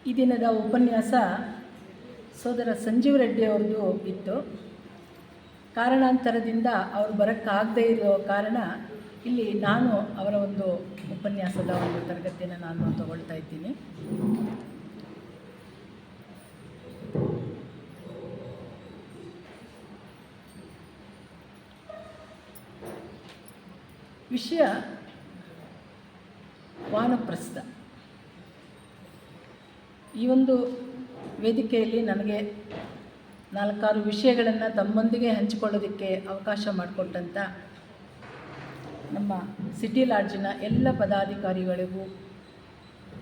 ಈ ದಿನದ ಉಪನ್ಯಾಸ ಸೋದರ ಸಂಜೀವ್ ರೆಡ್ಡಿ ಅವ್ರದ್ದು ಇತ್ತು. ಕಾರಣಾಂತರದಿಂದ ಅವರು ಬರೋಕ್ಕಾಗದೇ ಇರೋ ಕಾರಣ ಇಲ್ಲಿ ನಾನು ಅವರ ಒಂದು ಉಪನ್ಯಾಸದ ಒಂದು ತರಗತಿಯನ್ನು ನಾನು ತಗೊಳ್ತಾ ಇದ್ದೀನಿ. ವಿಷಯ ವಾನಪ್ರಸ್ಥ. ಈ ಒಂದು ವೇದಿಕೆಯಲ್ಲಿ ನನಗೆ 4-6 ವಿಷಯಗಳನ್ನು ತಮ್ಮೊಂದಿಗೆ ಹಂಚಿಕೊಳ್ಳೋದಕ್ಕೆ ಅವಕಾಶ ಮಾಡಿಕೊಟ್ಟಂಥ ನಮ್ಮ ಸಿಟಿ ಲಾಡ್ಜಿನ ಎಲ್ಲ ಪದಾಧಿಕಾರಿಗಳಿಗೂ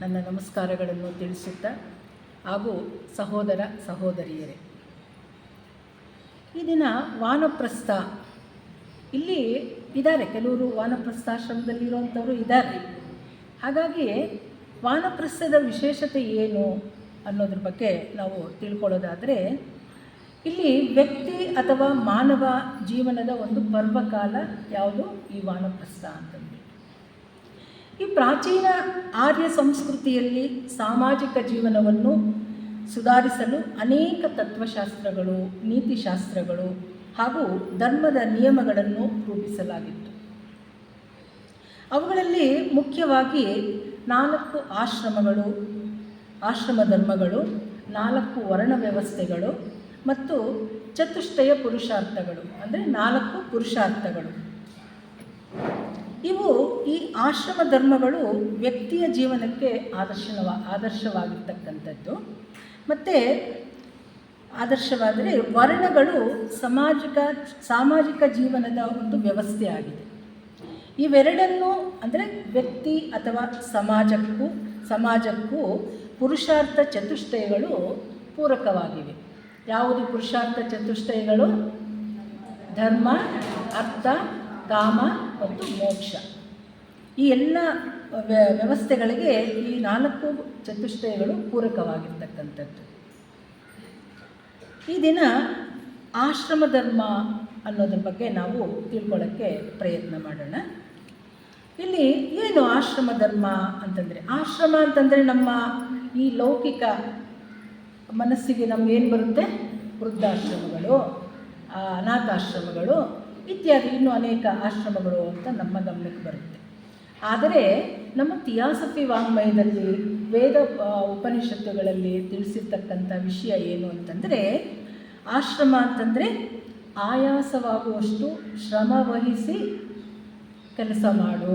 ನನ್ನ ನಮಸ್ಕಾರಗಳನ್ನು ತಿಳಿಸುತ್ತಾ, ಹಾಗೂ ಸಹೋದರ ಸಹೋದರಿಯರೇ, ಈ ದಿನ ವಾನಪ್ರಸ್ಥ ಇಲ್ಲಿ ಇದ್ದಾರೆ, ಕೆಲವರು ವಾನಪ್ರಸ್ಥಾಶ್ರಮದಲ್ಲಿರುವಂಥವರು ಇದ್ದಾರೆ. ಹಾಗಾಗಿ ವಾನಪ್ರಸ್ಥದ ವಿಶೇಷತೆ ಏನು ಅನ್ನೋದ್ರ ಬಗ್ಗೆ ನಾವು ತಿಳ್ಕೊಳ್ಳೋದಾದರೆ, ಇಲ್ಲಿ ವ್ಯಕ್ತಿ ಅಥವಾ ಮಾನವ ಜೀವನದ ಒಂದು ಪರ್ವಕಾಲ ಯಾವುದು ಈ ವಾನಪ್ರಸ್ಥ ಅಂತಂದು. ಈ ಪ್ರಾಚೀನ ಆರ್ಯ ಸಂಸ್ಕೃತಿಯಲ್ಲಿ ಸಾಮಾಜಿಕ ಜೀವನವನ್ನು ಸುಧಾರಿಸಲು ಅನೇಕ ತತ್ವಶಾಸ್ತ್ರಗಳು, ನೀತಿಶಾಸ್ತ್ರಗಳು ಹಾಗೂ ಧರ್ಮದ ನಿಯಮಗಳನ್ನು ರೂಪಿಸಲಾಗಿತ್ತು. ಅವುಗಳಲ್ಲಿ ಮುಖ್ಯವಾಗಿ 4 ಆಶ್ರಮಗಳು, ಆಶ್ರಮ ಧರ್ಮಗಳು, 4 ವರ್ಣ ವ್ಯವಸ್ಥೆಗಳು ಮತ್ತು ಚತುಷ್ಟಯ ಪುರುಷಾರ್ಥಗಳು, ಅಂದರೆ 4 ಪುರುಷಾರ್ಥಗಳು. ಇವು ಈ ಆಶ್ರಮ ಧರ್ಮಗಳು ವ್ಯಕ್ತಿಯ ಜೀವನಕ್ಕೆ ಆದರ್ಶವಾಗಿರ್ತಕ್ಕಂಥದ್ದು. ಮತ್ತು ಆದರ್ಶವಾದರೆ ವರ್ಣಗಳು ಸಾಮಾಜಿಕ ಜೀವನದ ಒಂದು ವ್ಯವಸ್ಥೆ ಆಗಿದೆ. ಇವೆರಡನ್ನೂ ಅಂದರೆ ವ್ಯಕ್ತಿ ಅಥವಾ ಸಮಾಜಕ್ಕೂ ಪುರುಷಾರ್ಥ ಚತುಷ್ಟಯಗಳು ಪೂರಕವಾಗಿವೆ. ಯಾವುದು ಪುರುಷಾರ್ಥ ಚತುಷ್ಟಯಗಳು? ಧರ್ಮ, ಅರ್ಥ, ಕಾಮ ಮತ್ತು ಮೋಕ್ಷ. ಈ ಎಲ್ಲ ವ್ಯವಸ್ಥೆಗಳಿಗೆ ಈ 4 ಚತುಷ್ಟಯಗಳು ಪೂರಕವಾಗಿರ್ತಕ್ಕಂಥದ್ದು. ಈ ದಿನ ಆಶ್ರಮ ಧರ್ಮ ಅನ್ನೋದ್ರ ಬಗ್ಗೆ ನಾವು ತಿಳ್ಕೊಳ್ಳೋಕ್ಕೆ ಪ್ರಯತ್ನ ಮಾಡೋಣ. ಇಲ್ಲಿ ಏನು ಆಶ್ರಮ ಧರ್ಮ ಅಂತಂದರೆ, ಆಶ್ರಮ ಅಂತಂದರೆ ನಮ್ಮ ಈ ಲೌಕಿಕ ಮನಸ್ಸಿಗೆ ನಮಗೇನು ಬರುತ್ತೆ? ವೃದ್ಧಾಶ್ರಮಗಳು, ಅನಾಥಾಶ್ರಮಗಳು ಇತ್ಯಾದಿ ಇನ್ನೂ ಅನೇಕ ಆಶ್ರಮಗಳು ಅಂತ ನಮ್ಮ ಗಮನಕ್ಕೆ ಬರುತ್ತೆ. ಆದರೆ ನಮ್ಮ ಥಿಯಾಸಫಿ ವಾಂಗ್ಮಯದಲ್ಲಿ, ವೇದ ಉಪನಿಷತ್ತುಗಳಲ್ಲಿ ತಿಳಿಸಿರ್ತಕ್ಕಂಥ ವಿಷಯ ಏನು ಅಂತಂದರೆ, ಆಶ್ರಮ ಅಂತಂದರೆ ಆಯಾಸವಾಗುವಷ್ಟು ಶ್ರಮ ವಹಿಸಿ ಕೆಲಸ ಮಾಡು,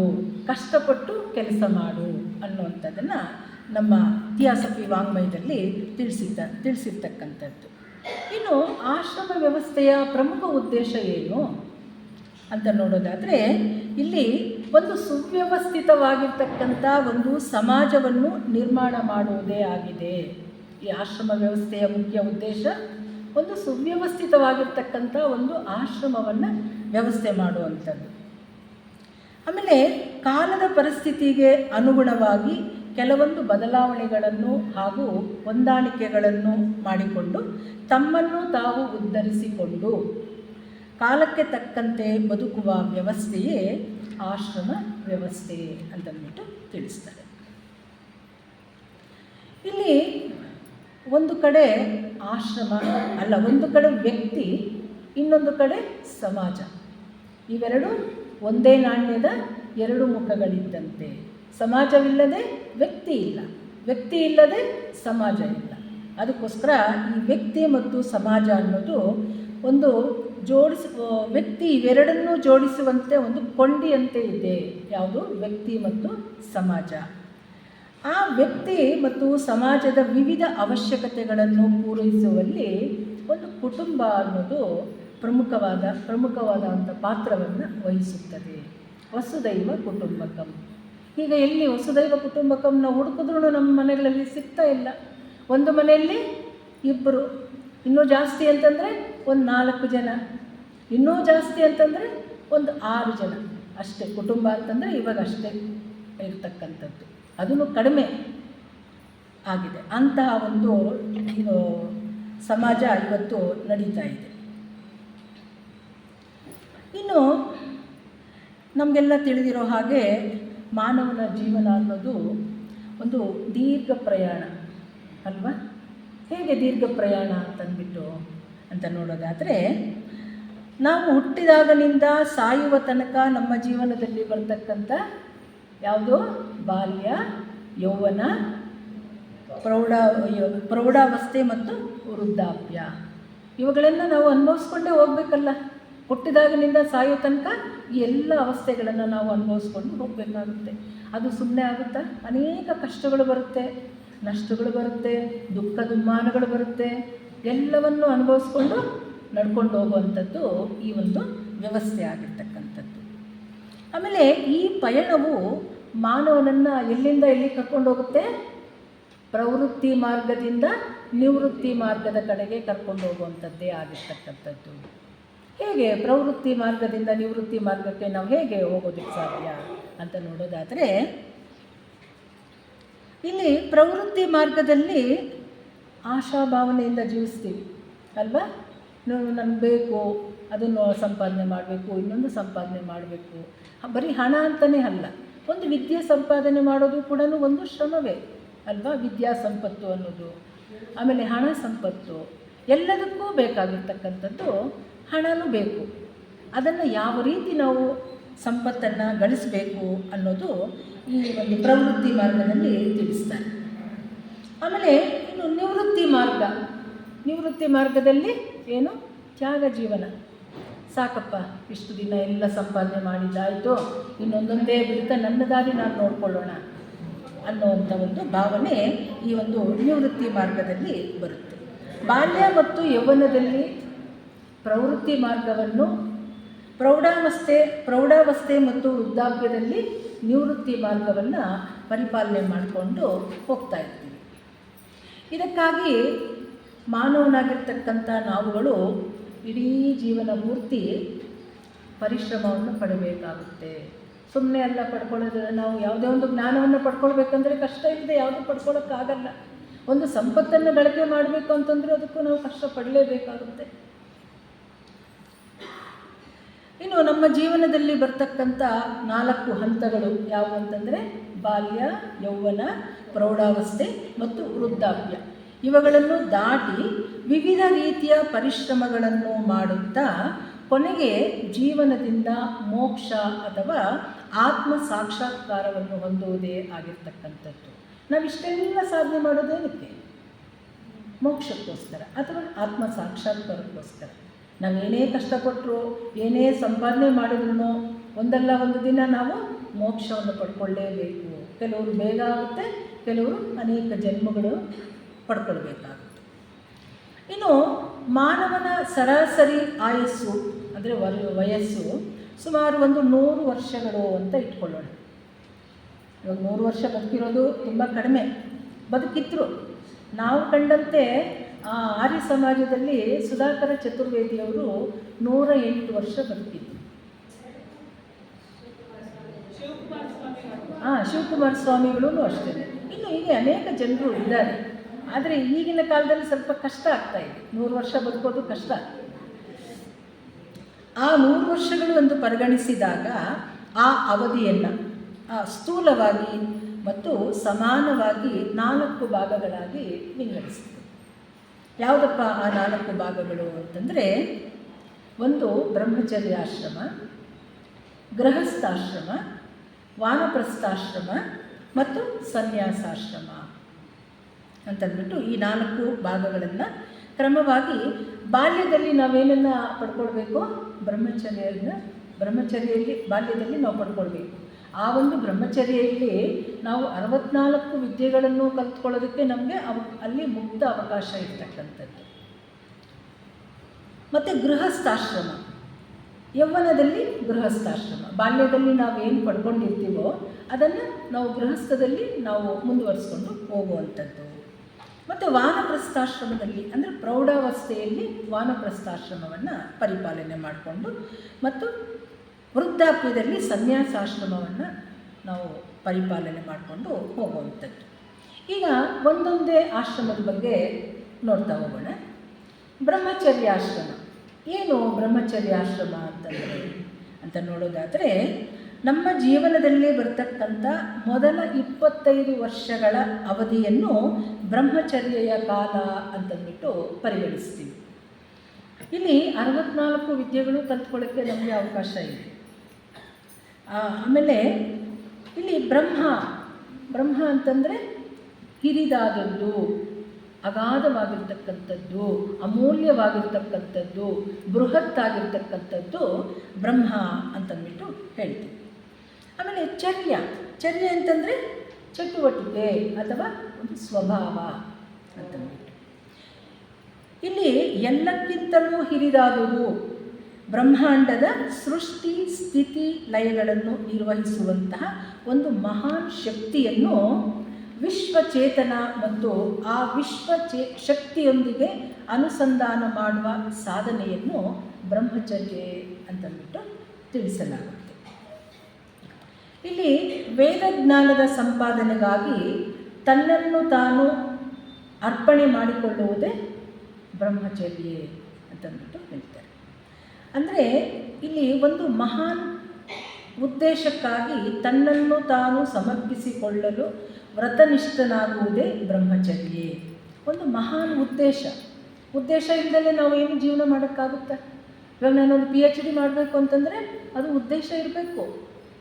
ಕಷ್ಟಪಟ್ಟು ಕೆಲಸ ಮಾಡು ಅನ್ನುವಂಥದ್ದನ್ನು ನಮ್ಮ ಥಿಯಾಸಫಿ ವಾಂಗ್ಮಯದಲ್ಲಿ ತಿಳಿಸಿರ್ತಕ್ಕಂಥದ್ದು. ಇನ್ನು ಆಶ್ರಮ ವ್ಯವಸ್ಥೆಯ ಪ್ರಮುಖ ಉದ್ದೇಶ ಏನು ಅಂತ ನೋಡೋದಾದರೆ, ಇಲ್ಲಿ ಒಂದು ಸುವ್ಯವಸ್ಥಿತವಾಗಿರ್ತಕ್ಕಂಥ ಒಂದು ಸಮಾಜವನ್ನು ನಿರ್ಮಾಣ ಮಾಡುವುದೇ ಆಗಿದೆ. ಈ ಆಶ್ರಮ ವ್ಯವಸ್ಥೆಯ ಮುಖ್ಯ ಉದ್ದೇಶ ಒಂದು ಸುವ್ಯವಸ್ಥಿತವಾಗಿರ್ತಕ್ಕಂಥ ಒಂದು ಆಶ್ರಮವನ್ನು ವ್ಯವಸ್ಥೆ ಮಾಡುವಂಥದ್ದು. ಆಮೇಲೆ ಕಾಲದ ಪರಿಸ್ಥಿತಿಗೆ ಅನುಗುಣವಾಗಿ ಕೆಲವೊಂದು ಬದಲಾವಣೆಗಳನ್ನು ಹಾಗೂ ಹೊಂದಾಣಿಕೆಗಳನ್ನು ಮಾಡಿಕೊಂಡು ತಮ್ಮನ್ನು ತಾವು ಉದ್ಧರಿಸಿಕೊಂಡು ಕಾಲಕ್ಕೆ ತಕ್ಕಂತೆ ಬದುಕುವ ವ್ಯವಸ್ಥೆಯೇ ಆಶ್ರಮ ವ್ಯವಸ್ಥೆ ಅಂತಂದ್ಬಿಟ್ಟು ತಿಳಿಸ್ತಾರೆ. ಇಲ್ಲಿ ಒಂದು ಕಡೆ ಆಶ್ರಮ ಅಲ್ಲ, ಒಂದು ಕಡೆ ವ್ಯಕ್ತಿ, ಇನ್ನೊಂದು ಕಡೆ ಸಮಾಜ. ಇವೆರಡು ಒಂದೇ ನಾಣ್ಯದ 2 ಮುಖಗಳಿದ್ದಂತೆ. ಸಮಾಜವಿಲ್ಲದೆ ವ್ಯಕ್ತಿ ಇಲ್ಲ, ವ್ಯಕ್ತಿ ಇಲ್ಲದೆ ಸಮಾಜ ಇಲ್ಲ. ಅದಕ್ಕೋಸ್ಕರ ಈ ವ್ಯಕ್ತಿ ಮತ್ತು ಸಮಾಜ ಅನ್ನೋದು ಒಂದು ವ್ಯಕ್ತಿ ಇವೆರಡನ್ನೂ ಜೋಡಿಸುವಂತೆ ಒಂದು ಕೊಂಡಿಯಂತೆ ಇದೆ. ಯಾವುದು? ವ್ಯಕ್ತಿ ಮತ್ತು ಸಮಾಜ. ಆ ವ್ಯಕ್ತಿ ಮತ್ತು ಸಮಾಜದ ವಿವಿಧ ಅವಶ್ಯಕತೆಗಳನ್ನು ಪೂರೈಸುವಲ್ಲಿ ಒಂದು ಕುಟುಂಬ ಅನ್ನೋದು ಪ್ರಮುಖವಾದಂಥ ಪಾತ್ರವನ್ನು ವಹಿಸುತ್ತದೆ. ವಸುದೈವ ಕುಟುಂಬಕಂ. ಈಗ ಎಲ್ಲಿ ವಸುದೈವ ಕುಟುಂಬಕಂನ ಹುಡುಕಿದ್ರೂ ನಮ್ಮ ಮನೆಗಳಲ್ಲಿ ಸಿಗ್ತಾ ಇಲ್ಲ. ಒಂದು ಮನೆಯಲ್ಲಿ 2, ಇನ್ನೂ ಜಾಸ್ತಿ ಅಂತಂದರೆ ಒಂದು 4 ಜನ, ಇನ್ನೂ ಜಾಸ್ತಿ ಅಂತಂದರೆ ಒಂದು 6 ಜನ ಅಷ್ಟೇ ಕುಟುಂಬ ಅಂತಂದರೆ ಇವಾಗ ಅಷ್ಟೇ ಇರ್ತಕ್ಕಂಥದ್ದು. ಅದನ್ನು ಕಡಿಮೆ ಆಗಿದೆ. ಅಂತಹ ಒಂದು ಸಮಾಜ ಇವತ್ತು ನಡೀತಾ ಇದೆ. ಇನ್ನು ನಮಗೆಲ್ಲ ತಿಳಿದಿರೋ ಹಾಗೆ ಮಾನವನ ಜೀವನ ಅನ್ನೋದು ಒಂದು ದೀರ್ಘ ಪ್ರಯಾಣ. ಅಲ್ವಾ? ಹೇಗೆ ದೀರ್ಘ ಪ್ರಯಾಣ ಅಂತಂದ್ಬಿಟ್ಟು ಅಂತ ನೋಡೋದಾದರೆ, ನಾವು ಹುಟ್ಟಿದಾಗನಿಂದ ಸಾಯುವ ತನಕ ನಮ್ಮ ಜೀವನದಲ್ಲಿ ಬರ್ತಕ್ಕಂಥ ಯಾವುದು ಬಾಲ್ಯ, ಯೌವನ, ಪ್ರೌಢಾವಸ್ಥೆ ಮತ್ತು ವೃದ್ಧಾಪ್ಯ, ಇವುಗಳನ್ನು ನಾವು ಅನುಭವಿಸ್ಕೊಂಡೇ ಹೋಗ್ಬೇಕಲ್ಲ. ಹುಟ್ಟಿದಾಗನಿಂದ ಸಾಯೋ ತನಕ ಈ ಎಲ್ಲ ಅವಸ್ಥೆಗಳನ್ನು ನಾವು ಅನುಭವಿಸ್ಕೊಂಡು ಹೋಗಬೇಕಾಗುತ್ತೆ. ಅದು ಸುಮ್ಮನೆ ಆಗುತ್ತಾ? ಅನೇಕ ಕಷ್ಟಗಳು ಬರುತ್ತೆ, ನಷ್ಟಗಳು ಬರುತ್ತೆ, ದುಃಖ ದುಮ್ಮಾನಗಳು ಬರುತ್ತೆ. ಎಲ್ಲವನ್ನು ಅನುಭವಿಸ್ಕೊಂಡು ನಡ್ಕೊಂಡು ಹೋಗುವಂಥದ್ದು ಈ ಒಂದು ವ್ಯವಸ್ಥೆ ಆಗಿರ್ತಕ್ಕಂಥದ್ದು. ಆಮೇಲೆ ಈ ಪಯಣವು ಮಾನವನನ್ನು ಎಲ್ಲಿಂದ ಎಲ್ಲಿ ಕರ್ಕೊಂಡು ಹೋಗುತ್ತೆ? ಪ್ರವೃತ್ತಿ ಮಾರ್ಗದಿಂದ ನಿವೃತ್ತಿ ಮಾರ್ಗದ ಕಡೆಗೆ ಕರ್ಕೊಂಡು ಹೋಗುವಂಥದ್ದೇ ಆಗಿರ್ತಕ್ಕಂಥದ್ದು. ಹೇಗೆ ಪ್ರವೃತ್ತಿ ಮಾರ್ಗದಿಂದ ನಿವೃತ್ತಿ ಮಾರ್ಗಕ್ಕೆ ನಾವು ಹೇಗೆ ಹೋಗೋದಕ್ಕೆ ಸಾಧ್ಯ ಅಂತ ನೋಡೋದಾದರೆ, ಇಲ್ಲಿ ಪ್ರವೃತ್ತಿ ಮಾರ್ಗದಲ್ಲಿ ಆಶಾಭಾವನೆಯಿಂದ ಜೀವಿಸ್ತೀವಿ ಅಲ್ವಾ? ನನಗೆ ಬೇಕು, ಅದನ್ನು ಸಂಪಾದನೆ ಮಾಡಬೇಕು, ಇನ್ನೊಂದು ಸಂಪಾದನೆ ಮಾಡಬೇಕು. ಬರೀ ಹಣ ಅಂತಲೇ ಅಲ್ಲ, ಒಂದು ವಿದ್ಯೆ ಸಂಪಾದನೆ ಮಾಡೋದು ಕೂಡ ಒಂದು ಶ್ರಮವೇ ಅಲ್ವಾ? ವಿದ್ಯಾ ಸಂಪತ್ತು ಅನ್ನೋದು, ಆಮೇಲೆ ಹಣ ಸಂಪತ್ತು, ಎಲ್ಲದಕ್ಕೂ ಬೇಕಾಗಿರ್ತಕ್ಕಂಥದ್ದು ಹಣನೂ ಬೇಕು. ಅದನ್ನು ಯಾವ ರೀತಿ ನಾವು ಸಂಪತ್ತನ್ನು ಗಳಿಸಬೇಕು ಅನ್ನೋದು ಈ ಒಂದು ಪ್ರವೃತ್ತಿ ಮಾರ್ಗದಲ್ಲಿ ತಿಳಿಸ್ತಾರೆ. ಆಮೇಲೆ ಇನ್ನು ನಿವೃತ್ತಿ ಮಾರ್ಗದಲ್ಲಿ ಏನು? ತ್ಯಾಗ ಜೀವನ. ಸಾಕಪ್ಪ, ಇಷ್ಟು ದಿನ ಎಲ್ಲ ಸಂಪಾದನೆ ಮಾಡಿದ್ದಾಯಿತು, ಇನ್ನೊಂದೊಂದೇ ಬಿಡ್ತಾ ನನ್ನ ದಾರಿ ನಾನು ನೋಡ್ಕೊಳ್ಳೋಣ ಅನ್ನೋವಂಥ ಒಂದು ಭಾವನೆ ಈ ಒಂದು ನಿವೃತ್ತಿ ಮಾರ್ಗದಲ್ಲಿ ಬರುತ್ತೆ. ಬಾಲ್ಯ ಮತ್ತು ಯೌವನದಲ್ಲಿ ಪ್ರವೃತ್ತಿ ಮಾರ್ಗವನ್ನು, ಪ್ರೌಢಾವಸ್ಥೆ ಮತ್ತು ವೃದ್ಧಾಪ್ಯದಲ್ಲಿ ನಿವೃತ್ತಿ ಮಾರ್ಗವನ್ನು ಪರಿಪಾಲನೆ ಮಾಡಿಕೊಂಡು ಹೋಗ್ತಾ ಇರ್ತೀವಿ. ಇದಕ್ಕಾಗಿ ಮಾನವನಾಗಿರ್ತಕ್ಕಂಥ ನಾವುಗಳು ಇಡೀ ಜೀವನ ಪೂರ್ತಿ ಪರಿಶ್ರಮವನ್ನು ಪಡಬೇಕಾಗುತ್ತೆ. ಸುಮ್ಮನೆ ಎಲ್ಲ ಪಡ್ಕೊಳ್ಳೋದು. ನಾವು ಯಾವುದೇ ಒಂದು ಜ್ಞಾನವನ್ನು ಪಡ್ಕೊಳ್ಬೇಕಂದ್ರೆ ಕಷ್ಟ ಇಲ್ಲದೆ ಯಾವುದೂ ಪಡ್ಕೊಳ್ಳೋಕ್ಕಾಗಲ್ಲ. ಒಂದು ಸಂಪತ್ತನ್ನು ಬಳಕೆ ಮಾಡಬೇಕು ಅಂತಂದರೆ ಅದಕ್ಕೂ ನಾವು ಕಷ್ಟಪಡಲೇಬೇಕಾಗುತ್ತೆ. ಇನ್ನು ನಮ್ಮ ಜೀವನದಲ್ಲಿ ಬರ್ತಕ್ಕಂಥ 4 ಹಂತಗಳು ಯಾವುವು ಅಂತಂದರೆ ಬಾಲ್ಯ, ಯೌವನ, ಪ್ರೌಢಾವಸ್ಥೆ ಮತ್ತು ವೃದ್ಧಾಪ್ಯ. ಇವುಗಳನ್ನು ದಾಟಿ ವಿವಿಧ ರೀತಿಯ ಪರಿಶ್ರಮಗಳನ್ನು ಮಾಡುತ್ತಾ ಕೊನೆಗೆ ಜೀವನದಿಂದ ಮೋಕ್ಷ ಅಥವಾ ಆತ್ಮ ಸಾಕ್ಷಾತ್ಕಾರವನ್ನು ಹೊಂದುವುದೇ ಆಗಿರ್ತಕ್ಕಂಥದ್ದು. ನಾವಿಷ್ಟೆಲ್ಲ ಸಾಧನೆ ಮಾಡೋದೇನಕ್ಕೆ? ಮೋಕ್ಷಕ್ಕೋಸ್ಕರ ಅಥವಾ ಆತ್ಮ ಸಾಕ್ಷಾತ್ಕಾರಕ್ಕೋಸ್ಕರ. ನಾವೇನೇ ಕಷ್ಟಪಟ್ಟರು, ಏನೇ ಸಂಪಾದನೆ ಮಾಡಿದ್ರು ಒಂದಲ್ಲ ಒಂದು ದಿನ ನಾವು ಮೋಕ್ಷವನ್ನು ಪಡ್ಕೊಳ್ಳೇಬೇಕು. ಕೆಲವರು ಬೇಗ ಆಗುತ್ತೆ, ಕೆಲವರು ಅನೇಕ ಜನ್ಮಗಳು ಪಡ್ಕೊಳ್ಬೇಕಾಗುತ್ತೆ. ಇನ್ನು ಮಾನವನ ಸರಾಸರಿ ಆಯಸ್ಸು ಅಂದರೆ ವಯಸ್ಸು ಸುಮಾರು 100 ವರ್ಷಗಳು ಅಂತ ಇಟ್ಕೊಳ್ಳೋಣ. ಇವಾಗ 100 ವರ್ಷ ಬದುಕಿರೋದು ತುಂಬ ಕಡಿಮೆ. ಬದುಕಿದ್ರು ನಾವು ಕಂಡಂತೆ ಆರ್ಯ ಸಮಾಜದಲ್ಲಿ ಸುಧಾಕರ ಚತುರ್ವೇದಿಯವರು 108 ವರ್ಷ ಬದುಕಿದ್ರು. ಶಿವಕುಮಾರ ಸ್ವಾಮಿಗಳೂ ಅಷ್ಟೇ. ಇನ್ನು ಹೀಗೆ ಅನೇಕ ಜನರು ಇದ್ದಾರೆ. ಆದರೆ ಈಗಿನ ಕಾಲದಲ್ಲಿ ಸ್ವಲ್ಪ ಕಷ್ಟ ಆಗ್ತಾ ಇದೆ. 100 ವರ್ಷ ಬದುಕೋದು ಕಷ್ಟ. ಆ 100 ವರ್ಷಗಳು ಎಂದು ಪರಿಗಣಿಸಿದಾಗ ಆ ಅವಧಿಯನ್ನು ಸ್ಥೂಲವಾಗಿ ಮತ್ತು ಸಮಾನವಾಗಿ 4 ಭಾಗಗಳಾಗಿ ವಿಂಗಡಿಸಿದೆ. ಯಾವುದಪ್ಪ ಆ 4 ಭಾಗಗಳು ಅಂತಂದರೆ, ಒಂದು ಬ್ರಹ್ಮಚರ್ಯಾಶ್ರಮ, ಗೃಹಸ್ಥಾಶ್ರಮ, ವಾನಪ್ರಸ್ಥಾಶ್ರಮ ಮತ್ತು ಸನ್ಯಾಸಾಶ್ರಮ ಅಂತಂದ್ಬಿಟ್ಟು ಈ 4 ಭಾಗಗಳನ್ನು ಕ್ರಮವಾಗಿ ಬಾಲ್ಯದಲ್ಲಿ ನಾವೇನನ್ನು ಪಡ್ಕೊಳ್ಬೇಕು? ಬ್ರಹ್ಮಚರ್ಯಲ್ಲಿ ಬಾಲ್ಯದಲ್ಲಿ ನಾವು ಪಡ್ಕೊಳ್ಬೇಕು. ಆ ಒಂದು ಬ್ರಹ್ಮಚರ್ಯಲ್ಲಿ ನಾವು 64 ವಿದ್ಯೆಗಳನ್ನು ಕಲ್ತ್ಕೊಳ್ಳೋದಕ್ಕೆ ನಮಗೆ ಅಲ್ಲಿ ಮುಕ್ತ ಅವಕಾಶ ಇರ್ತಕ್ಕಂಥದ್ದು. ಮತ್ತು ಗೃಹಸ್ಥಾಶ್ರಮ, ಯೌವನದಲ್ಲಿ ಗೃಹಸ್ಥಾಶ್ರಮ. ಬಾಲ್ಯದಲ್ಲಿ ನಾವೇನು ಪಡ್ಕೊಂಡಿರ್ತೀವೋ ಅದನ್ನು ನಾವು ಗೃಹಸ್ಥದಲ್ಲಿ ನಾವು ಮುಂದುವರಿಸ್ಕೊಂಡು ಹೋಗುವಂಥದ್ದು. ಮತ್ತು ವಾನಪ್ರಸ್ಥಾಶ್ರಮದಲ್ಲಿ ಅಂದರೆ ಪ್ರೌಢಾವಸ್ಥೆಯಲ್ಲಿ ವಾನಪ್ರಸ್ಥಾಶ್ರಮವನ್ನು ಪರಿಪಾಲನೆ ಮಾಡಿಕೊಂಡು, ಮತ್ತು ವೃದ್ಧಾಪ್ಯದಲ್ಲಿ ಸನ್ಯಾಸಾಶ್ರಮವನ್ನು ನಾವು ಪರಿಪಾಲನೆ ಮಾಡಿಕೊಂಡು ಹೋಗುವಂಥದ್ದು. ಈಗ ಒಂದೊಂದೇ ಆಶ್ರಮದ ಬಗ್ಗೆ ನೋಡ್ತಾ ಹೋಗೋಣ. ಬ್ರಹ್ಮಚರ್ಯಾಶ್ರಮ. ಏನು ಬ್ರಹ್ಮಚರ್ಯಾಶ್ರಮ ಅಂತ ನೋಡೋದಾದರೆ, ನಮ್ಮ ಜೀವನದಲ್ಲಿ ಬರ್ತಕ್ಕಂಥ ಮೊದಲ 25 ವರ್ಷಗಳ ಅವಧಿಯನ್ನು ಬ್ರಹ್ಮಚರ್ಯೆಯ ಕಾಲ ಅಂತಂದ್ಬಿಟ್ಟು ಪರಿಗಣಿಸ್ತೀವಿ. ಇಲ್ಲಿ 64 ವಿದ್ಯೆಗಳು ಕಲ್ತ್ಕೊಳ್ಳೋಕ್ಕೆ ನಮಗೆ ಅವಕಾಶ ಇದೆ. ಆಮೇಲೆ ಇಲ್ಲಿ ಬ್ರಹ್ಮ ಅಂತಂದರೆ ಹಿರಿದಾದದ್ದು, ಅಗಾಧವಾಗಿರ್ತಕ್ಕಂಥದ್ದು, ಅಮೂಲ್ಯವಾಗಿರ್ತಕ್ಕಂಥದ್ದು, ಬೃಹತ್ತಾಗಿರ್ತಕ್ಕಂಥದ್ದು ಬ್ರಹ್ಮ ಅಂತಂದ್ಬಿಟ್ಟು ಹೇಳ್ತೀವಿ. ಆಮೇಲೆ ಚರ್ಯ ಅಂತಂದರೆ ಚಟುವಟಿಕೆ ಅಥವಾ ಒಂದು ಸ್ವಭಾವ ಅಂತಂದ್ಬಿಟ್ಟು. ಇಲ್ಲಿ ಎಲ್ಲಕ್ಕಿಂತಲೂ ಹಿರಿದಾದುದು ಬ್ರಹ್ಮಾಂಡದ ಸೃಷ್ಟಿ ಸ್ಥಿತಿ ಲಯಗಳನ್ನು ನಿರ್ವಹಿಸುವಂತಹ ಒಂದು ಮಹಾನ್ ಶಕ್ತಿಯನ್ನು ವಿಶ್ವಚೇತನ ಮತ್ತು ಆ ಶಕ್ತಿಯೊಂದಿಗೆ ಅನುಸಂಧಾನ ಮಾಡುವ ಸಾಧನೆಯನ್ನು ಬ್ರಹ್ಮಚರ್ಯೆ ಅಂತಂದ್ಬಿಟ್ಟು ತಿಳಿಸಲಾಗುತ್ತೆ. ಇಲ್ಲಿ ವೇದಜ್ಞಾನದ ಸಂಪಾದನೆಗಾಗಿ ತನ್ನನ್ನು ತಾನು ಅರ್ಪಣೆ ಮಾಡಿಕೊಳ್ಳುವುದೇ ಬ್ರಹ್ಮಚರ್ಯೆ ಅಂತಂದ್ಬಿಟ್ಟು ಹೇಳ್ತಾರೆ. ಅಂದರೆ ಇಲ್ಲಿ ಒಂದು ಮಹಾನ್ ಉದ್ದೇಶಕ್ಕಾಗಿ ತನ್ನನ್ನು ತಾನು ಸಮರ್ಪಿಸಿಕೊಳ್ಳಲು ವ್ರತನಿಷ್ಠನಾಗುವುದೇ ಬ್ರಹ್ಮಚರ್ಯೆ. ಒಂದು ಮಹಾನ್ ಉದ್ದೇಶ ಇಲ್ಲದೆ ನಾವು ಏನು ಜೀವನ ಮಾಡೋಕ್ಕಾಗುತ್ತೆ? ಇವಾಗ ನಾನೊಂದು PhD ಮಾಡಬೇಕು ಅಂತಂದರೆ ಅದು ಉದ್ದೇಶ ಇರಬೇಕು,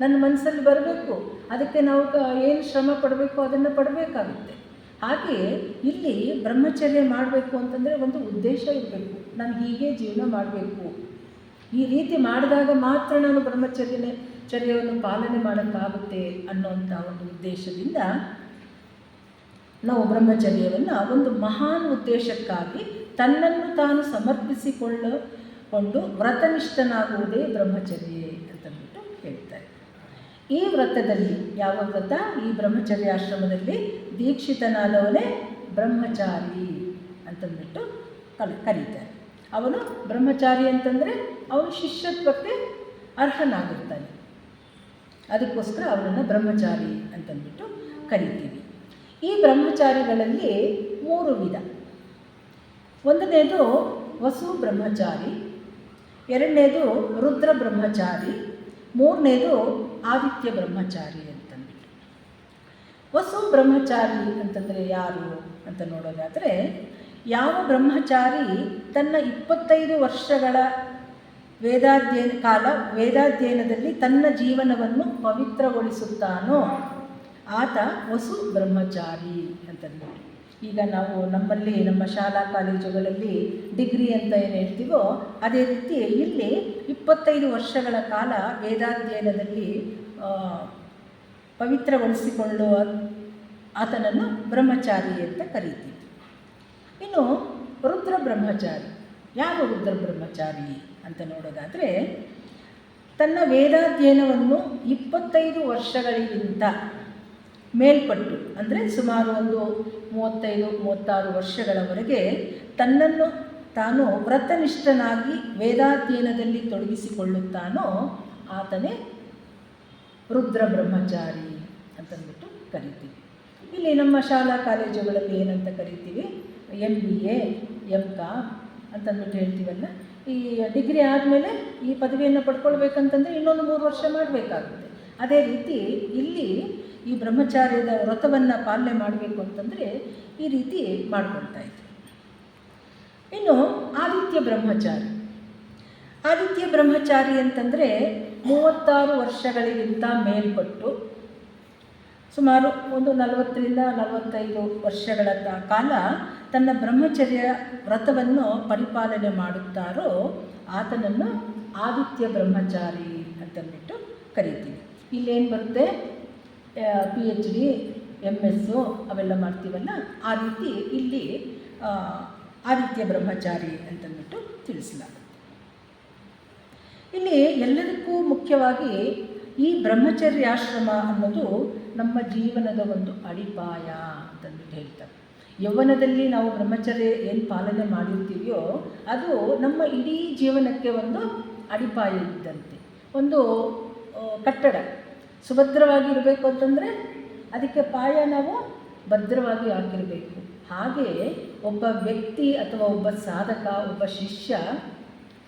ನನ್ನ ಮನಸ್ಸಲ್ಲಿ ಬರಬೇಕು, ಅದಕ್ಕೆ ನಾವು ಏನು ಶ್ರಮ ಪಡಬೇಕು ಅದನ್ನು ಪಡಬೇಕಾಗುತ್ತೆ. ಹಾಗೆ ಇಲ್ಲಿ ಬ್ರಹ್ಮಚರ್ಯ ಮಾಡಬೇಕು ಅಂತಂದರೆ ಒಂದು ಉದ್ದೇಶ ಇರಬೇಕು. ನಾನು ಹೀಗೆ ಜೀವನ ಮಾಡಬೇಕು, ಈ ರೀತಿ ಮಾಡಿದಾಗ ಮಾತ್ರ ನಾನು ಬ್ರಹ್ಮಚರ್ಯವನ್ನು ಪಾಲನೆ ಮಾಡೋಕ್ಕಾಗುತ್ತೆ ಅನ್ನೋಂಥ ಒಂದು ಉದ್ದೇಶದಿಂದ ನಾವು ಬ್ರಹ್ಮಚರ್ಯವನ್ನು ಒಂದು ಮಹಾನ್ ಉದ್ದೇಶಕ್ಕಾಗಿ ತನ್ನನ್ನು ತಾನು ಸಮರ್ಪಿಸಿಕೊಂಡು ವ್ರತನಿಷ್ಠನಾಗುವುದೇ ಬ್ರಹ್ಮಚರ್ಯೆ ಅಂತಂದ್ಬಿಟ್ಟು ಹೇಳ್ತಾರೆ. ಈ ವ್ರತದಲ್ಲಿ ಯಾವ ವ್ರತ? ಈ ಬ್ರಹ್ಮಚರ್ಯಾಶ್ರಮದಲ್ಲಿ ದೀಕ್ಷಿತನಾದವನೇ ಬ್ರಹ್ಮಚಾರಿ ಅಂತಂದ್ಬಿಟ್ಟು ಕರೀತಾರೆ. ಅವನು ಬ್ರಹ್ಮಚಾರಿ ಅಂತಂದರೆ ಅವನು ಶಿಷ್ಯತ್ವಕ್ಕೆ ಅರ್ಹನಾಗಿರ್ತಾನೆ. ಅದಕ್ಕೋಸ್ಕರ ಅವನನ್ನು ಬ್ರಹ್ಮಚಾರಿ ಅಂತಂದ್ಬಿಟ್ಟು ಕರಿತೀವಿ. ಈ ಬ್ರಹ್ಮಚಾರಿಗಳಲ್ಲಿ 3 ವಿಧ. ಒಂದನೇದು ವಸು ಬ್ರಹ್ಮಚಾರಿ, ಎರಡನೇದು ರುದ್ರ ಬ್ರಹ್ಮಚಾರಿ, ಮೂರನೇದು ಆದಿತ್ಯ ಬ್ರಹ್ಮಚಾರಿ ಅಂತಂದ್ಬಿಟ್ಟು. ವಸು ಬ್ರಹ್ಮಚಾರಿ ಅಂತಂದರೆ ಯಾರು ಅಂತ ನೋಡೋದಾದರೆ, ಯಾವ ಬ್ರಹ್ಮಚಾರಿ ತನ್ನ 25 ವರ್ಷಗಳ ವೇದಾಧ್ಯಯನದಲ್ಲಿ ತನ್ನ ಜೀವನವನ್ನು ಪವಿತ್ರಗೊಳಿಸುತ್ತಾನೋ ಆತ ವಸು ಬ್ರಹ್ಮಚಾರಿ ಅಂತಂದ್ಬಿಟ್ಟು. ಈಗ ನಾವು ನಮ್ಮ ಶಾಲಾ ಕಾಲೇಜುಗಳಲ್ಲಿ ಡಿಗ್ರಿ ಅಂತ ಏನು ಹೇಳ್ತೀವೋ ಅದೇ ರೀತಿ ಇಲ್ಲಿ 25 ವರ್ಷಗಳ ಕಾಲ ವೇದಾಧ್ಯಯನದಲ್ಲಿ ಪವಿತ್ರಗೊಳಿಸಿಕೊಳ್ಳುವ ಆತನನ್ನು ಬ್ರಹ್ಮಚಾರಿ ಅಂತ ಕರೀತೀವಿ. ಇನ್ನು ರುದ್ರ ಬ್ರಹ್ಮಚಾರಿ. ಯಾರು ರುದ್ರ ಬ್ರಹ್ಮಚಾರಿ ಅಂತ ನೋಡೋದಾದರೆ, ತನ್ನ ವೇದಾಧ್ಯಯನವನ್ನು 25 ವರ್ಷಗಳಿಗಿಂತ ಮೇಲ್ಪಟ್ಟು, ಅಂದರೆ ಸುಮಾರು ಒಂದು 35-36 ವರ್ಷಗಳವರೆಗೆ ತನ್ನನ್ನು ತಾನು ವ್ರತನಿಷ್ಠನಾಗಿ ವೇದಾಧ್ಯಯನದಲ್ಲಿ ತೊಡಗಿಸಿಕೊಳ್ಳುತ್ತಾನೋ ಆತನೇ ರುದ್ರ ಬ್ರಹ್ಮಚಾರಿ ಅಂತಂದ್ಬಿಟ್ಟು ಕರಿತೀವಿ. ಇಲ್ಲಿ ನಮ್ಮ ಶಾಲಾ ಕಾಲೇಜುಗಳಲ್ಲಿ ಏನಂತ ಕರಿತೀವಿ? MBA, MCom ಅಂತಂದ್ಬಿಟ್ಟು ಹೇಳ್ತೀವಲ್ಲ. ಈ ಡಿಗ್ರಿ ಆದಮೇಲೆ ಈ ಪದವಿಯನ್ನು ಪಡ್ಕೊಳ್ಬೇಕಂತಂದರೆ ಇನ್ನೊಂದು 3 ವರ್ಷ ಮಾಡಬೇಕಾಗುತ್ತೆ. ಅದೇ ರೀತಿ ಇಲ್ಲಿ ಈ ಬ್ರಹ್ಮಚಾರ್ಯದ ವ್ರತವನ್ನು ಪಾಲನೆ ಮಾಡಬೇಕು ಅಂತಂದರೆ ಈ ರೀತಿ ಮಾಡ್ಕೊಳ್ತಾ ಇದ್ವಿ. ಇನ್ನು ಆದಿತ್ಯ ಬ್ರಹ್ಮಚಾರಿ ಅಂತಂದರೆ 36 ವರ್ಷಗಳಿಗಿಂತ ಮೇಲ್ಪಟ್ಟು ಸುಮಾರು ಒಂದು 40-45 ವರ್ಷಗಳ ಕಾಲ ತನ್ನ ಬ್ರಹ್ಮಚರ್ಯ ವ್ರತವನ್ನು ಪರಿಪಾಲನೆ ಮಾಡುತ್ತಾರೋ ಆತನನ್ನು ಆದಿತ್ಯ ಬ್ರಹ್ಮಚಾರಿ ಅಂತಂದ್ಬಿಟ್ಟು ಕರಿತೀವಿ. ಇಲ್ಲೇನು ಬರುತ್ತೆ? PhD, MS ಅವೆಲ್ಲ ಮಾಡ್ತೀವಲ್ಲ, ಆ ರೀತಿ ಇಲ್ಲಿ ಆದಿತ್ಯ ಬ್ರಹ್ಮಚಾರಿ ಅಂತಂದ್ಬಿಟ್ಟು ತಿಳಿಸಲಾಗುತ್ತೆ. ಇಲ್ಲಿ ಎಲ್ಲದಕ್ಕೂ ಮುಖ್ಯವಾಗಿ ಈ ಬ್ರಹ್ಮಚರ್ಯಾಶ್ರಮ ಅನ್ನೋದು ನಮ್ಮ ಜೀವನದ ಒಂದು ಅಡಿಪಾಯ ಅಂತಂದ್ಬಿಟ್ಟು ಹೇಳ್ತಾರೆ. ಯೌವನದಲ್ಲಿ ನಾವು ಬ್ರಹ್ಮಚರ್ಯ ಏನು ಪಾಲನೆ ಮಾಡಿರ್ತೀವಿಯೋ ಅದು ನಮ್ಮ ಇಡೀ ಜೀವನಕ್ಕೆ ಒಂದು ಅಡಿಪಾಯ ಇದ್ದಂತೆ. ಒಂದು ಕಟ್ಟಡ ಸುಭದ್ರವಾಗಿರಬೇಕು ಅಂತಂದರೆ ಅದಕ್ಕೆ ಪಾಯ ನಾವು ಭದ್ರವಾಗಿ ಹಾಕಿರಬೇಕು. ಹಾಗೆಯೇ ಒಬ್ಬ ವ್ಯಕ್ತಿ ಅಥವಾ ಒಬ್ಬ ಸಾಧಕ, ಒಬ್ಬ ಶಿಷ್ಯ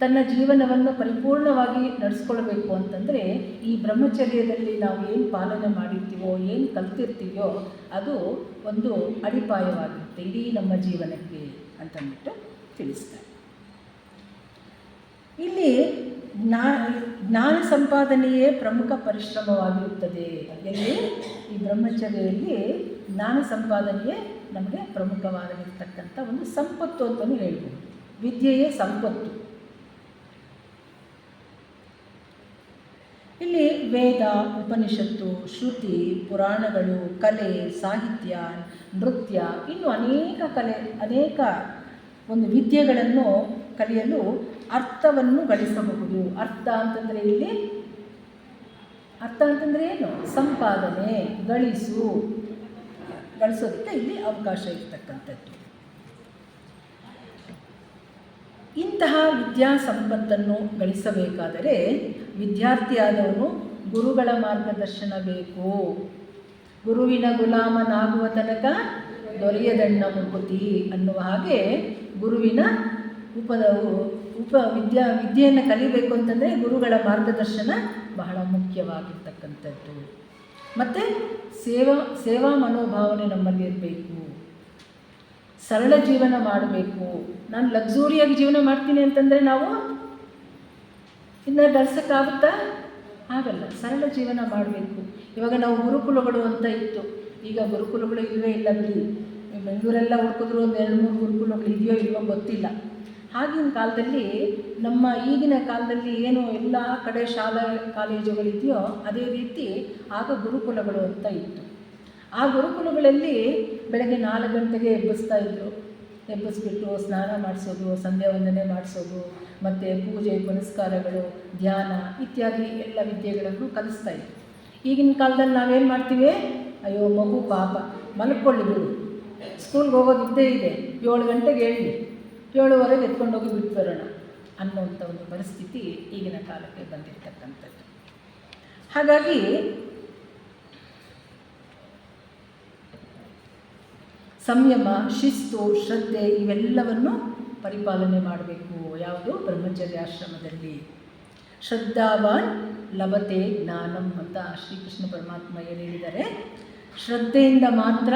ತನ್ನ ಜೀವನವನ್ನು ಪರಿಪೂರ್ಣವಾಗಿ ನಡೆಸ್ಕೊಳ್ಬೇಕು ಅಂತಂದರೆ ಈ ಬ್ರಹ್ಮಚರ್ಯದಲ್ಲಿ ನಾವು ಏನು ಪಾಲನೆ ಮಾಡಿರ್ತೀವೋ, ಏನು ಕಲ್ತಿರ್ತೀವೋ ಅದು ಒಂದು ಅಡಿಪಾಯವಾಗಿರುತ್ತೆ ಇಡೀ ನಮ್ಮ ಜೀವನಕ್ಕೆ ಅಂತಂದ್ಬಿಟ್ಟು ತಿಳಿಸ್ತಾರೆ. ಇಲ್ಲಿ ಜ್ಞಾನ ಸಂಪಾದನೆಯೇ ಪ್ರಮುಖ ಪರಿಶ್ರಮವಾಗಿರುತ್ತದೆ. ಎಲ್ಲಿ ಈ ಬ್ರಹ್ಮಚರ್ಯದಲ್ಲಿ ಜ್ಞಾನ ಸಂಪಾದನೆಯೇ ನಮಗೆ ಪ್ರಮುಖವಾಗಿರ್ತಕ್ಕಂಥ ಒಂದು ಸಂಪತ್ತು ಅಂತಲೂ ಹೇಳ್ಬೋದು. ವಿದ್ಯೆಯೇ ಸಂಪತ್ತು. ಇಲ್ಲಿ ವೇದ, ಉಪನಿಷತ್ತು, ಶ್ರುತಿ, ಪುರಾಣಗಳು, ಕಲೆ, ಸಾಹಿತ್ಯ, ನೃತ್ಯ, ಇನ್ನು ಅನೇಕ ಒಂದು ವಿದ್ಯೆಗಳನ್ನು ಕಲಿಯಲು ಅರ್ಥವನ್ನು ಗಳಿಸಬಹುದು. ಅರ್ಥ ಅಂತಂದರೆ ಏನು? ಸಂಪಾದನೆ, ಗಳಿಸೋದಕ್ಕೆ ಇಲ್ಲಿ ಅವಕಾಶ ಇರ್ತಕ್ಕಂಥದ್ದು. ಇಂತಹ ವಿದ್ಯಾ ಸಂಪತ್ತನ್ನು ಗಳಿಸಬೇಕಾದರೆ ವಿದ್ಯಾರ್ಥಿಯಾದವನು ಗುರುಗಳ ಮಾರ್ಗದರ್ಶನ ಬೇಕು. ಗುರುವಿನ ಗುಲಾಮನಾಗುವ ತನಕ ದೊರೆಯದಣ್ಣ ಮುಕುತಿ ಅನ್ನುವ ಹಾಗೆ ಗುರುವಿನ ವಿದ್ಯೆಯನ್ನು ಕಲಿಬೇಕು ಅಂತಂದರೆ ಗುರುಗಳ ಮಾರ್ಗದರ್ಶನ ಬಹಳ ಮುಖ್ಯವಾಗಿರ್ತಕ್ಕಂಥದ್ದು. ಮತ್ತು ಸೇವಾ ಮನೋಭಾವನೆ ನಮ್ಮಲ್ಲಿ ಇರಬೇಕು. ಸರಳ ಜೀವನ ಮಾಡಬೇಕು. ನಾನು ಲಕ್ಸುರಿಯಾಗಿ ಜೀವನ ಮಾಡ್ತೀನಿ ಅಂತಂದರೆ ನಾವು ಇನ್ನು ಗಳಿಸೋಕ್ಕಾಗುತ್ತಾ? ಆಗಲ್ಲ. ಸರಳ ಜೀವನ ಮಾಡಬೇಕು. ಇವಾಗ ನಾವು ಗುರುಕುಲಗಳು ಅಂತ ಇತ್ತು, ಈಗ ಗುರುಕುಲಗಳು ಇಲ್ಲವೇ ಇಲ್ಲ ಬಿಡಿ. ಬೆಂಗಳೂರೆಲ್ಲ ಹುಡುಕಿದ್ರು ಒಂದು 2-3 ಗುರುಕುಲಗಳು ಇದೆಯೋ ಇಲ್ವೋ ಗೊತ್ತಿಲ್ಲ. ಆಗಿನ ಕಾಲದಲ್ಲಿ ಈಗಿನ ಕಾಲದಲ್ಲಿ ಏನು ಎಲ್ಲ ಕಡೆ ಶಾಲಾ ಕಾಲೇಜುಗಳಿದೆಯೋ ಅದೇ ರೀತಿ ಆಗ ಗುರುಕುಲಗಳು ಅಂತ ಇತ್ತು. ಆ ಗುರುಕುಲಗಳಲ್ಲಿ ಬೆಳಗ್ಗೆ 4 ಗಂಟೆಗೆ ಎಬ್ಬಿಸ್ಬಿಟ್ಟು ಸ್ನಾನ ಮಾಡಿಸೋದು, ಸಂಧ್ಯಾ ವಂದನೆ ಮಾಡಿಸೋದು, ಮತ್ತು ಪೂಜೆ ಪುನಸ್ಕಾರಗಳು, ಧ್ಯಾನ ಇತ್ಯಾದಿ ಎಲ್ಲ ವಿದ್ಯೆಗಳನ್ನು ಕಲಿಸ್ತಾಯಿದ್ರು. ಈಗಿನ ಕಾಲದಲ್ಲಿ ನಾವೇನು ಮಾಡ್ತೀವಿ? ಅಯ್ಯೋ ಮಗು ಪಾಪ ಮಲ್ಕೊಳ್ಳಿ ಬಿಡು, ಸ್ಕೂಲ್ಗೆ ಹೋಗೋದು ಇದ್ದೇ ಇದೆ, 7 ಗಂಟೆಗೆ ಹೇಳಿ 7:15 ಎತ್ಕೊಂಡೋಗಿ ಬಿಟ್ಟು ಬರೋಣ ಅನ್ನೋಂಥ ಒಂದು ಪರಿಸ್ಥಿತಿ ಈಗಿನ ಕಾಲಕ್ಕೆ ಬಂದಿರತಕ್ಕಂಥದ್ದು. ಹಾಗಾಗಿ ಸಂಯಮ, ಶಿಸ್ತು, ಶ್ರದ್ಧೆ ಇವೆಲ್ಲವನ್ನು ಪರಿಪಾಲನೆ ಮಾಡಬೇಕು. ಯಾವುದು? ಬ್ರಹ್ಮಚರ್ಯಾಶ್ರಮದಲ್ಲಿ. ಶ್ರದ್ಧಾವಾನ್ ಲಭತೆ ಜ್ಞಾನಂ ಅಂತ ಶ್ರೀಕೃಷ್ಣ ಪರಮಾತ್ಮ ಏನು ಹೇಳಿದ್ದಾರೆ? ಶ್ರದ್ಧೆಯಿಂದ ಮಾತ್ರ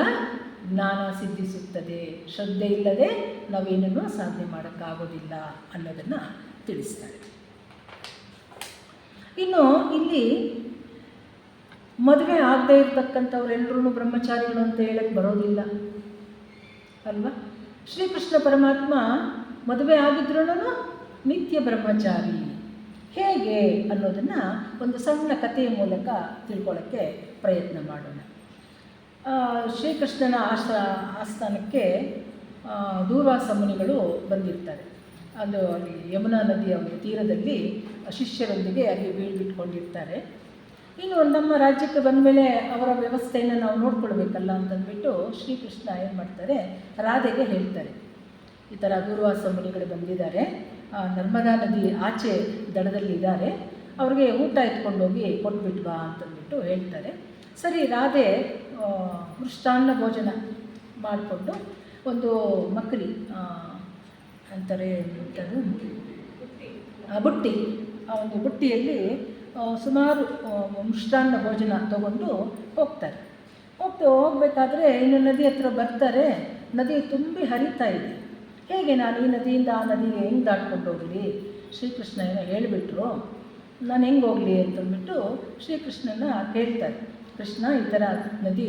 ಜ್ಞಾನ ಸಿದ್ಧಿಸುತ್ತದೆ. ಶ್ರದ್ಧೆ ಇಲ್ಲದೆ ನಾವೇನನ್ನು ಸಾಧನೆ ಮಾಡೋಕ್ಕಾಗೋದಿಲ್ಲ ಅನ್ನೋದನ್ನು ತಿಳಿಸ್ತಾರೆ. ಇನ್ನು ಇಲ್ಲಿ ಮದುವೆ ಆಗದೇ ಇರತಕ್ಕಂಥವ್ರೆಲ್ಲರೂ ಬ್ರಹ್ಮಚಾರಿಗಳು ಅಂತ ಹೇಳಕ್ಕೆ ಬರೋದಿಲ್ಲ ಅಲ್ವಾ? ಶ್ರೀಕೃಷ್ಣ ಪರಮಾತ್ಮ ಮದುವೆ ಆಗಿದ್ರೂ ನಿತ್ಯ ಬ್ರಹ್ಮಚಾರಿ. ಹೇಗೆ ಅನ್ನೋದನ್ನು ಒಂದು ಸಣ್ಣ ಕಥೆಯ ಮೂಲಕ ತಿಳ್ಕೊಳ್ಳೋಕ್ಕೆ ಪ್ರಯತ್ನ ಮಾಡೋಣ. ಶ್ರೀಕೃಷ್ಣನ ಆಸ್ಥಾನಕ್ಕೆ ದೂರ್ವಾಸ ಮುನಿಗಳು ಬಂದಿರ್ತಾರೆ. ಅದು ಅಲ್ಲಿ ಯಮುನಾ ನದಿಯ ಒಂದು ತೀರದಲ್ಲಿ ಶಿಷ್ಯರೊಂದಿಗೆ ಅಲ್ಲಿ ಬೀಳ್ಬಿಟ್ಕೊಂಡಿರ್ತಾರೆ. ಇನ್ನು ನಮ್ಮ ರಾಜ್ಯಕ್ಕೆ ಬಂದ ಮೇಲೆ ಅವರ ವ್ಯವಸ್ಥೆಯನ್ನು ನಾವು ನೋಡ್ಕೊಳ್ಬೇಕಲ್ಲ ಅಂತಂದ್ಬಿಟ್ಟು ಶ್ರೀಕೃಷ್ಣ ಏನು ಮಾಡ್ತಾರೆ, ರಾಧೆಗೆ ಹೇಳ್ತಾರೆ, ಈ ಥರ ದೂರ್ವಾಸ ಮುನಿಗಳು ಬಂದಿದ್ದಾರೆ, ನರ್ಮದಾ ನದಿ ಆಚೆ ದಡದಲ್ಲಿದ್ದಾರೆ, ಅವ್ರಿಗೆ ಊಟ ಎತ್ಕೊಂಡೋಗಿ ಕೊಟ್ಬಿಟ್ಟು ಬಾ ಅಂತಂದ್ಬಿಟ್ಟು ಹೇಳ್ತಾರೆ. ಸರಿ, ರಾಧೆ ಮೃಷ್ಟಾನ್ನ ಭೋಜನ ಮಾಡಿಕೊಂಡು ಒಂದು ಮಕ್ರಿ ಅಂತಾರೆ ಬುಟ್ಟಿ, ಆ ಒಂದು ಬುಟ್ಟಿಯಲ್ಲಿ ಸುಮಾರು ಮೃಷ್ಟಾನ್ನ ಭೋಜನ ತಗೊಂಡು ಹೋಗಬೇಕಾದ್ರೆ ಇನ್ನು ನದಿ ಹತ್ರ ಬರ್ತಾರೆ. ನದಿ ತುಂಬಿ ಹರಿತಾ ಇದೆ. ಹೇಗೆ ನಾನು ಈ ನದಿಯಿಂದ ಆ ನದಿಗೆ ಹೆಂಗೆ ದಾಟ್ಕೊಂಡು ಹೋಗಲಿ? ಶ್ರೀಕೃಷ್ಣ ಏನೋ ಹೇಳಿಬಿಟ್ರು, ನಾನು ಹೆಂಗೆ ಹೋಗಲಿ ಅಂತಂದ್ಬಿಟ್ಟು ಶ್ರೀಕೃಷ್ಣನ ಕೇಳ್ತಾರೆ. ಕೃಷ್ಣ, ಈ ಥರ ನದಿ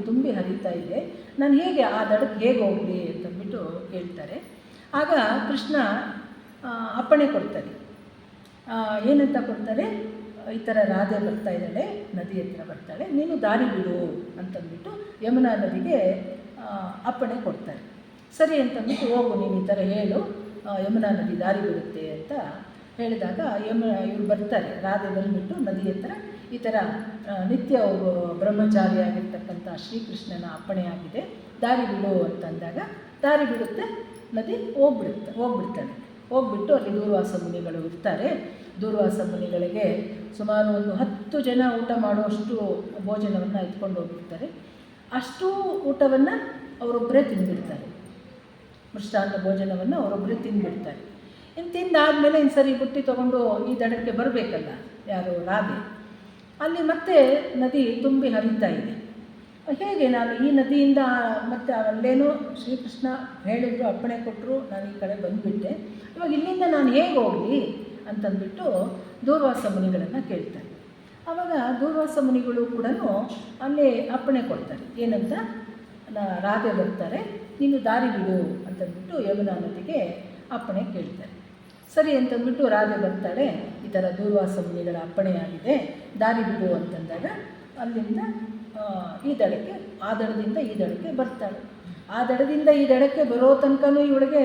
ತುಂಬಿ ಹರಿತಾ ಇದೆ, ನಾನು ಹೇಗೆ ಆ ದಡಕ್ಕೆ ಹೇಗೆ ಹೋಗಲಿ ಅಂತಂದ್ಬಿಟ್ಟು ಕೇಳ್ತಾರೆ. ಆಗ ಕೃಷ್ಣ ಅಪ್ಪಣೆ ಕೊಡ್ತಾರೆ. ಏನಂತ ಕೊಡ್ತಾರೆ? ಈ ಥರ ರಾಧೆ ಬರ್ತಾ ಇದ್ದಾಳೆ, ನದಿ ಹತ್ರ ಬರ್ತಾಳೆ, ನೀನು ದಾರಿ ಬಿಡು ಅಂತಂದ್ಬಿಟ್ಟು ಯಮುನಾ ನದಿಗೆ ಅಪ್ಪಣೆ ಕೊಡ್ತಾರೆ. ಸರಿ ಅಂತಂದ್ಬಿಟ್ಟು ಹೋಗು, ನೀನು ಈ ಥರ ಹೇಳು, ಯಮುನಾ ನದಿ ದಾರಿ ಬಿಡುತ್ತೆ ಅಂತ ಹೇಳಿದಾಗ ಇವ್ರು ಬರ್ತಾರೆ. ರಾಧೆ ಬಂದುಬಿಟ್ಟು ನದಿ ಹತ್ರ ಈ ಥರ ನಿತ್ಯ ಬ್ರಹ್ಮಚಾರಿಯಾಗಿರ್ತಕ್ಕಂಥ ಶ್ರೀಕೃಷ್ಣನ ಅಪ್ಪಣೆ ಆಗಿದೆ, ದಾರಿ ಬಿಡು ಅಂತಂದಾಗ ದಾರಿ ಬಿಡುತ್ತೆ, ನದಿ ಹೋಗ್ಬಿಡ್ತಾನೆ. ಹೋಗ್ಬಿಟ್ಟು ಅಲ್ಲಿ ದೂರ್ವಾಸ ಮುನಿಗಳು ಇರ್ತಾರೆ. ದೂರ್ವಾಸ ಮುನಿಗಳಿಗೆ ಸುಮಾರು ಒಂದು 10 ಜನ ಊಟ ಮಾಡುವಷ್ಟು ಭೋಜನವನ್ನು ಎತ್ಕೊಂಡು ಹೋಗಿರ್ತಾರೆ. ಅಷ್ಟೂ ಊಟವನ್ನು ಅವರೊಬ್ಬರೇ ತಿಂದುಬಿಡ್ತಾರೆ. ಮೃಷ್ಟಾನ್ನ ಭೋಜನವನ್ನು ಅವರೊಬ್ಬರೇ ತಿಂದುಬಿಡ್ತಾರೆ. ಇನ್ನು ತಿಂದಾದಮೇಲೆ ಇನ್ನು ಸರಿ ಬುಟ್ಟಿ ತೊಗೊಂಡು ಈ ದಡಕ್ಕೆ ಬರಬೇಕಲ್ಲ ಯಾರು ರಾಧೆ. ಅಲ್ಲಿ ಮತ್ತೆ ನದಿ ತುಂಬಿ ಹರಿತಾ ಇದೆ. ಹೇಗೆ ನಾನು ಈ ನದಿಯಿಂದ ಮತ್ತೆ ಅಲ್ಲೇನೋ ಶ್ರೀಕೃಷ್ಣ ಹೇಳಿದ್ರು, ಅಪ್ಪಣೆ ಕೊಟ್ಟರು, ನಾನು ಈ ಕಡೆ ಬಂದುಬಿಟ್ಟೆ, ಇವಾಗ ಇಲ್ಲಿಂದ ನಾನು ಹೇಗೆ ಹೋಗಲಿ ಅಂತಂದ್ಬಿಟ್ಟು ದೂರ್ವಾಸ ಮುನಿಗಳನ್ನು ಕೇಳ್ತಾರೆ. ಆವಾಗ ದೂರ್ವಾಸ ಮುನಿಗಳು ಕೂಡ ಅಲ್ಲೇ ಅಪ್ಪಣೆ ಕೊಡ್ತಾರೆ. ಏನಂತ, ರಾಧೆ ಬರ್ತಾರೆ, ನೀನು ದಾರಿ ಬಿಡು ಅಂತಂದ್ಬಿಟ್ಟು ಯಮುನಾ ನದಿಗೆ ಅಪ್ಪಣೆ ಕೇಳ್ತಾರೆ. ಸರಿ ಅಂತಂದ್ಬಿಟ್ಟು ರಾಧೆ ಬರ್ತಾಳೆ, ಈ ಥರ ದೂರ್ವಾಸ ಮುನಿಗಳ ಅಪ್ಪಣೆ ಆಗಿದೆ, ದಾರಿ ಬಿಡು ಅಂತಂದಾಗ ಅಲ್ಲಿಂದ ಈ ದಡಕ್ಕೆ, ಆ ದಡದಿಂದ ಈ ದಡಕ್ಕೆ ಬರ್ತಾಳೆ. ಆ ದಡದಿಂದ ಈ ದಡಕ್ಕೆ ಬರೋ ತನಕನೂ ಇವಳಿಗೆ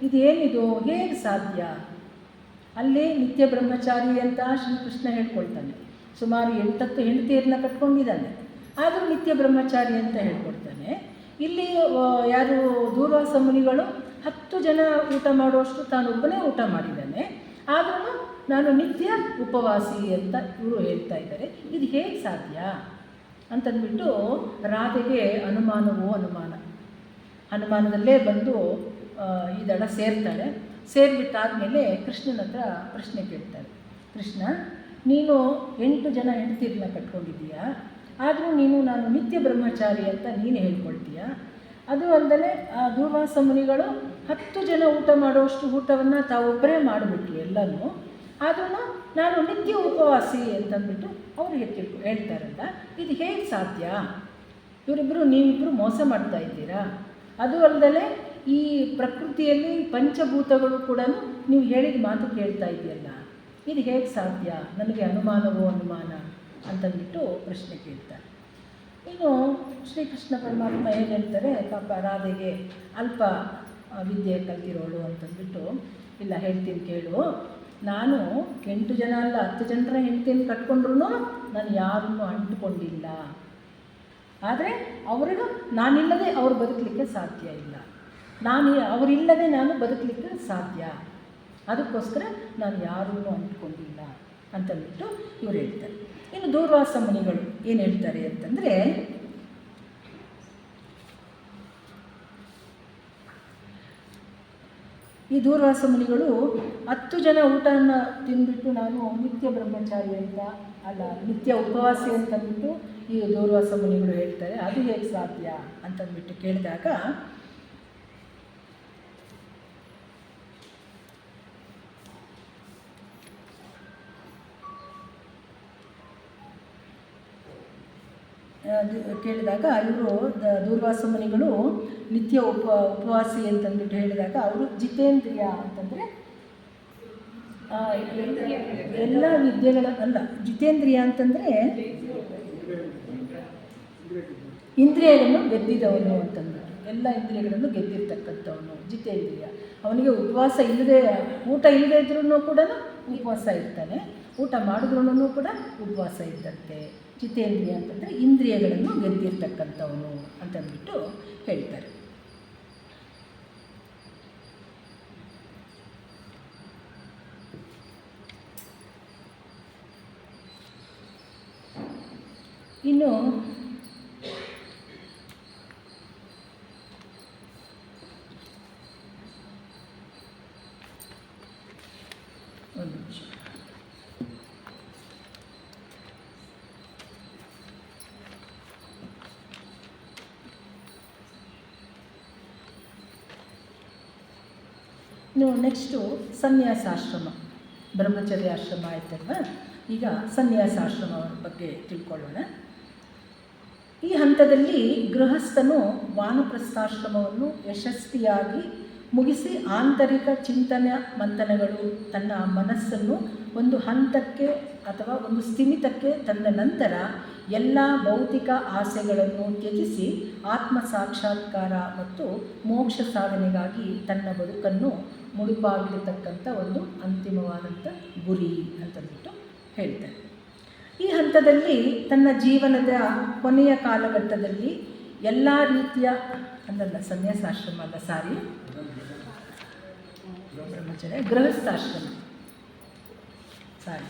ಇದೇನಿದು, ಹೇಗೆ ಸಾಧ್ಯ? ಅಲ್ಲಿ ನಿತ್ಯ ಬ್ರಹ್ಮಚಾರಿ ಅಂತ ಶ್ರೀಕೃಷ್ಣ ಹೇಳ್ಕೊಳ್ತಾನೆ. ಸುಮಾರು 8 ಹೆಂಡತಿಯರನ್ನ ಕಟ್ಕೊಂಡಿದ್ದಾನೆ, ಆದರೂ ನಿತ್ಯ ಬ್ರಹ್ಮಚಾರಿ ಅಂತ ಹೇಳ್ಕೊಡ್ತಾನೆ. ಇಲ್ಲಿ ಯಾರು ದೂರ್ವಾಸ ಮುನಿಗಳು 10 ಜನ ಊಟ ಮಾಡುವಷ್ಟು ತಾನೊಬ್ಬನೇ ಊಟ ಮಾಡಿದ್ದಾನೆ, ಆದ್ರೂ ನಾನು ನಿತ್ಯ ಉಪವಾಸಿ ಅಂತ ಇವರು ಹೇಳ್ತಾ ಇದ್ದಾರೆ. ಇದು ಹೇಗೆ ಸಾಧ್ಯ ಅಂತಂದ್ಬಿಟ್ಟು ರಾಧೆಗೆ ಅನುಮಾನದಲ್ಲೇ ಬಂದು ಈ ದಡ ಸೇರ್ತಾಳೆ. ಸೇರಿಬಿಟ್ಟಾದಮೇಲೆ ಕೃಷ್ಣನ ಹತ್ರ ಪ್ರಶ್ನೆ ಕೇಳ್ತಾಳೆ. ಕೃಷ್ಣ, ನೀನು 8 ಜನ ಹೆಂಡತಿರನ್ನ ಕಟ್ಕೊಂಡಿದ್ದೀಯಾ, ಆದರೂ ನಾನು ನಿತ್ಯ ಬ್ರಹ್ಮಚಾರಿ ಅಂತ ನೀನು ಹೇಳ್ಕೊಳ್ತೀಯ. ಅದು ಅಲ್ಲದೆ ಆ ದೂರ್ವಾಸ ಮುನಿಗಳು 10 ಜನ ಊಟ ಮಾಡುವಷ್ಟು ಊಟವನ್ನು ತಾವೊಬ್ಬರೇ ಮಾಡಿಬಿಟ್ರು ಎಲ್ಲನೂ, ಆದ್ರೂ ನಾನು ನಿತ್ಯ ಉಪವಾಸಿ ಅಂತಂದ್ಬಿಟ್ಟು ಅವರು ಹೇಳ್ತಾರಲ್ಲ, ಇದು ಹೇಗೆ ಸಾಧ್ಯ? ನೀವಿಬ್ಬರು ಮೋಸ ಮಾಡ್ತಾ ಇದ್ದೀರಾ. ಅದು ಅಲ್ಲದೆ ಈ ಪ್ರಕೃತಿಯಲ್ಲಿ ಪಂಚಭೂತಗಳು ಕೂಡ ನೀವು ಹೇಳಿದ ಮಾತು ಕೇಳ್ತಾ ಇದೆಯಲ್ಲ, ಇದು ಹೇಗೆ ಸಾಧ್ಯ? ನನಗೆ ಅನುಮಾನ ಅಂತಂದ್ಬಿಟ್ಟು ಪ್ರಶ್ನೆ ಕೇಳ್ತಾರೆ. ಇನ್ನು ಶ್ರೀಕೃಷ್ಣ ಪರಮಾತ್ಮ ಏನು ಹೇಳ್ತಾರೆ, ಪಾಪ ರಾಧೆಗೆ ಅಲ್ಪ ವಿದ್ಯೆ ಕಲ್ತಿರೋಳು ಅಂತಂದ್ಬಿಟ್ಟು, ಇಲ್ಲ ಹೇಳ್ತೀನಿ ಕೇಳು, ನಾನು 8 ಜನ ಅಲ್ಲ 10 ಜನರ ಹೆಂಡತಿಯನ್ನು ಕಟ್ಕೊಂಡ್ರೂ ನಾನು ಯಾರನ್ನೂ ಅಂಟುಕೊಂಡಿಲ್ಲ. ಆದರೆ ಅವರಿಗೂ ನಾನಿಲ್ಲದೆ ಅವ್ರು ಬದುಕಲಿಕ್ಕೆ ಸಾಧ್ಯ ಇಲ್ಲ, ಅವರಿಲ್ಲದೆ ನಾನು ಬದುಕಲಿಕ್ಕೆ ಸಾಧ್ಯ, ಅದಕ್ಕೋಸ್ಕರ ನಾನು ಯಾರನ್ನೂ ಅಂಟುಕೊಂಡಿಲ್ಲ ಅಂತಂದ್ಬಿಟ್ಟು ಇವ್ರು ಹೇಳ್ತಾರೆ. ಇನ್ನು ದೂರ್ವಾಸ ಮುನಿಗಳು ಏನು ಹೇಳ್ತಾರೆ ಅಂತಂದರೆ, ಈ ದೂರ್ವಾಸ ಮುನಿಗಳು 10 ಜನ ಊಟನ ತಿಂದ್ಬಿಟ್ಟು ನಾನು ನಿತ್ಯ ಬ್ರಹ್ಮಚಾರಿ ಅಂತ ಅಲ್ಲ ನಿತ್ಯ ಉಪವಾಸಿ ಅಂತಂದ್ಬಿಟ್ಟು ಈ ದೂರ್ವಾಸ ಮುನಿಗಳು ಹೇಳ್ತಾರೆ. ಅದು ಹೇಗೆ ಸಾಧ್ಯ ಅಂತಂದ್ಬಿಟ್ಟು ಕೇಳಿದಾಗ ಇವರು ದೂರ್ವಾಸ ಮುನಿಗಳು ನಿತ್ಯ ಉಪವಾಸಿ ಅಂತಂದ್ಬಿಟ್ಟು ಹೇಳಿದಾಗ ಅವರು ಜಿತೇಂದ್ರಿಯ ಅಂತಂದರೆ ಎಲ್ಲ ವಿದ್ಯೆಗಳ ಅಲ್ಲ, ಜಿತೇಂದ್ರಿಯ ಅಂತಂದರೆ ಇಂದ್ರಿಯಗಳನ್ನು ಗೆದ್ದಿದವನು ಅಂತಂದ್ಬಿಟ್ಟು, ಎಲ್ಲ ಇಂದ್ರಿಯಗಳನ್ನು ಗೆದ್ದಿರ್ತಕ್ಕಂಥವನು ಜಿತೇಂದ್ರಿಯ. ಅವನಿಗೆ ಉಪವಾಸ ಊಟ ಇಲ್ಲದೇ ಇದ್ರೂ ಕೂಡ ಉಪವಾಸ ಇರ್ತಾನೆ, ಊಟ ಮಾಡಿದ್ರೂ ಕೂಡ ಉಪವಾಸ ಇದ್ದಂತೆ. ಜಿತೇಂದ್ರಿಯ ಅಂತಂದರೆ ಇಂದ್ರಿಯಗಳನ್ನು ಗೆದ್ದಿರ್ತಕ್ಕಂಥವನು ಅಂತಂದ್ಬಿಟ್ಟು ಹೇಳ್ತಾರೆ. ಇನ್ನು ಒಂದು ನಿಮಿಷ, ಇನ್ನು ನೆಕ್ಸ್ಟು ಸನ್ಯಾಸಾಶ್ರಮ. ಬ್ರಹ್ಮಚರ್ಯಾಶ್ರಮ ಆಯ್ತಲ್ವ, ಈಗ ಸನ್ಯಾಸಾಶ್ರಮ ಬಗ್ಗೆ ತಿಳ್ಕೊಳ್ಳೋಣ. ಈ ಹಂತದಲ್ಲಿ ಗೃಹಸ್ಥನು ವಾನಪ್ರಸ್ಥಾಶ್ರಮವನ್ನು ಯಶಸ್ವಿಯಾಗಿ ಮುಗಿಸಿ ಆಂತರಿಕ ಚಿಂತನೆ ಮಂಥನಗಳು ತನ್ನ ಮನಸ್ಸನ್ನು ಒಂದು ಹಂತಕ್ಕೆ ಅಥವಾ ಒಂದು ಸ್ಥಿಮಿತಕ್ಕೆ ತಂದ ನಂತರ ಎಲ್ಲ ಭೌತಿಕ ಆಸೆಗಳನ್ನು ತ್ಯಜಿಸಿ ಆತ್ಮ ಸಾಕ್ಷಾತ್ಕಾರ ಮತ್ತು ಮೋಕ್ಷ ಸಾಧನೆಗಾಗಿ ತನ್ನ ಬದುಕನ್ನು ಮುಡಿಪಾಗಿರತಕ್ಕಂಥ ಒಂದು ಅಂತಿಮವಾದಂಥ ಗುರಿ ಅಂತಂದ್ಬಿಟ್ಟು ಹೇಳ್ತಾರೆ. ಈ ಹಂತದಲ್ಲಿ ತನ್ನ ಜೀವನದ ಕೊನೆಯ ಕಾಲಘಟ್ಟದಲ್ಲಿ ಎಲ್ಲ ರೀತಿಯ ಸನ್ಯಾಸಾಶ್ರಮ ಅಲ್ಲ, ಬ್ರಹ್ಮಚರ್ಯ ಗೃಹಸ್ಥಾಶ್ರಮ ಸಾರಿ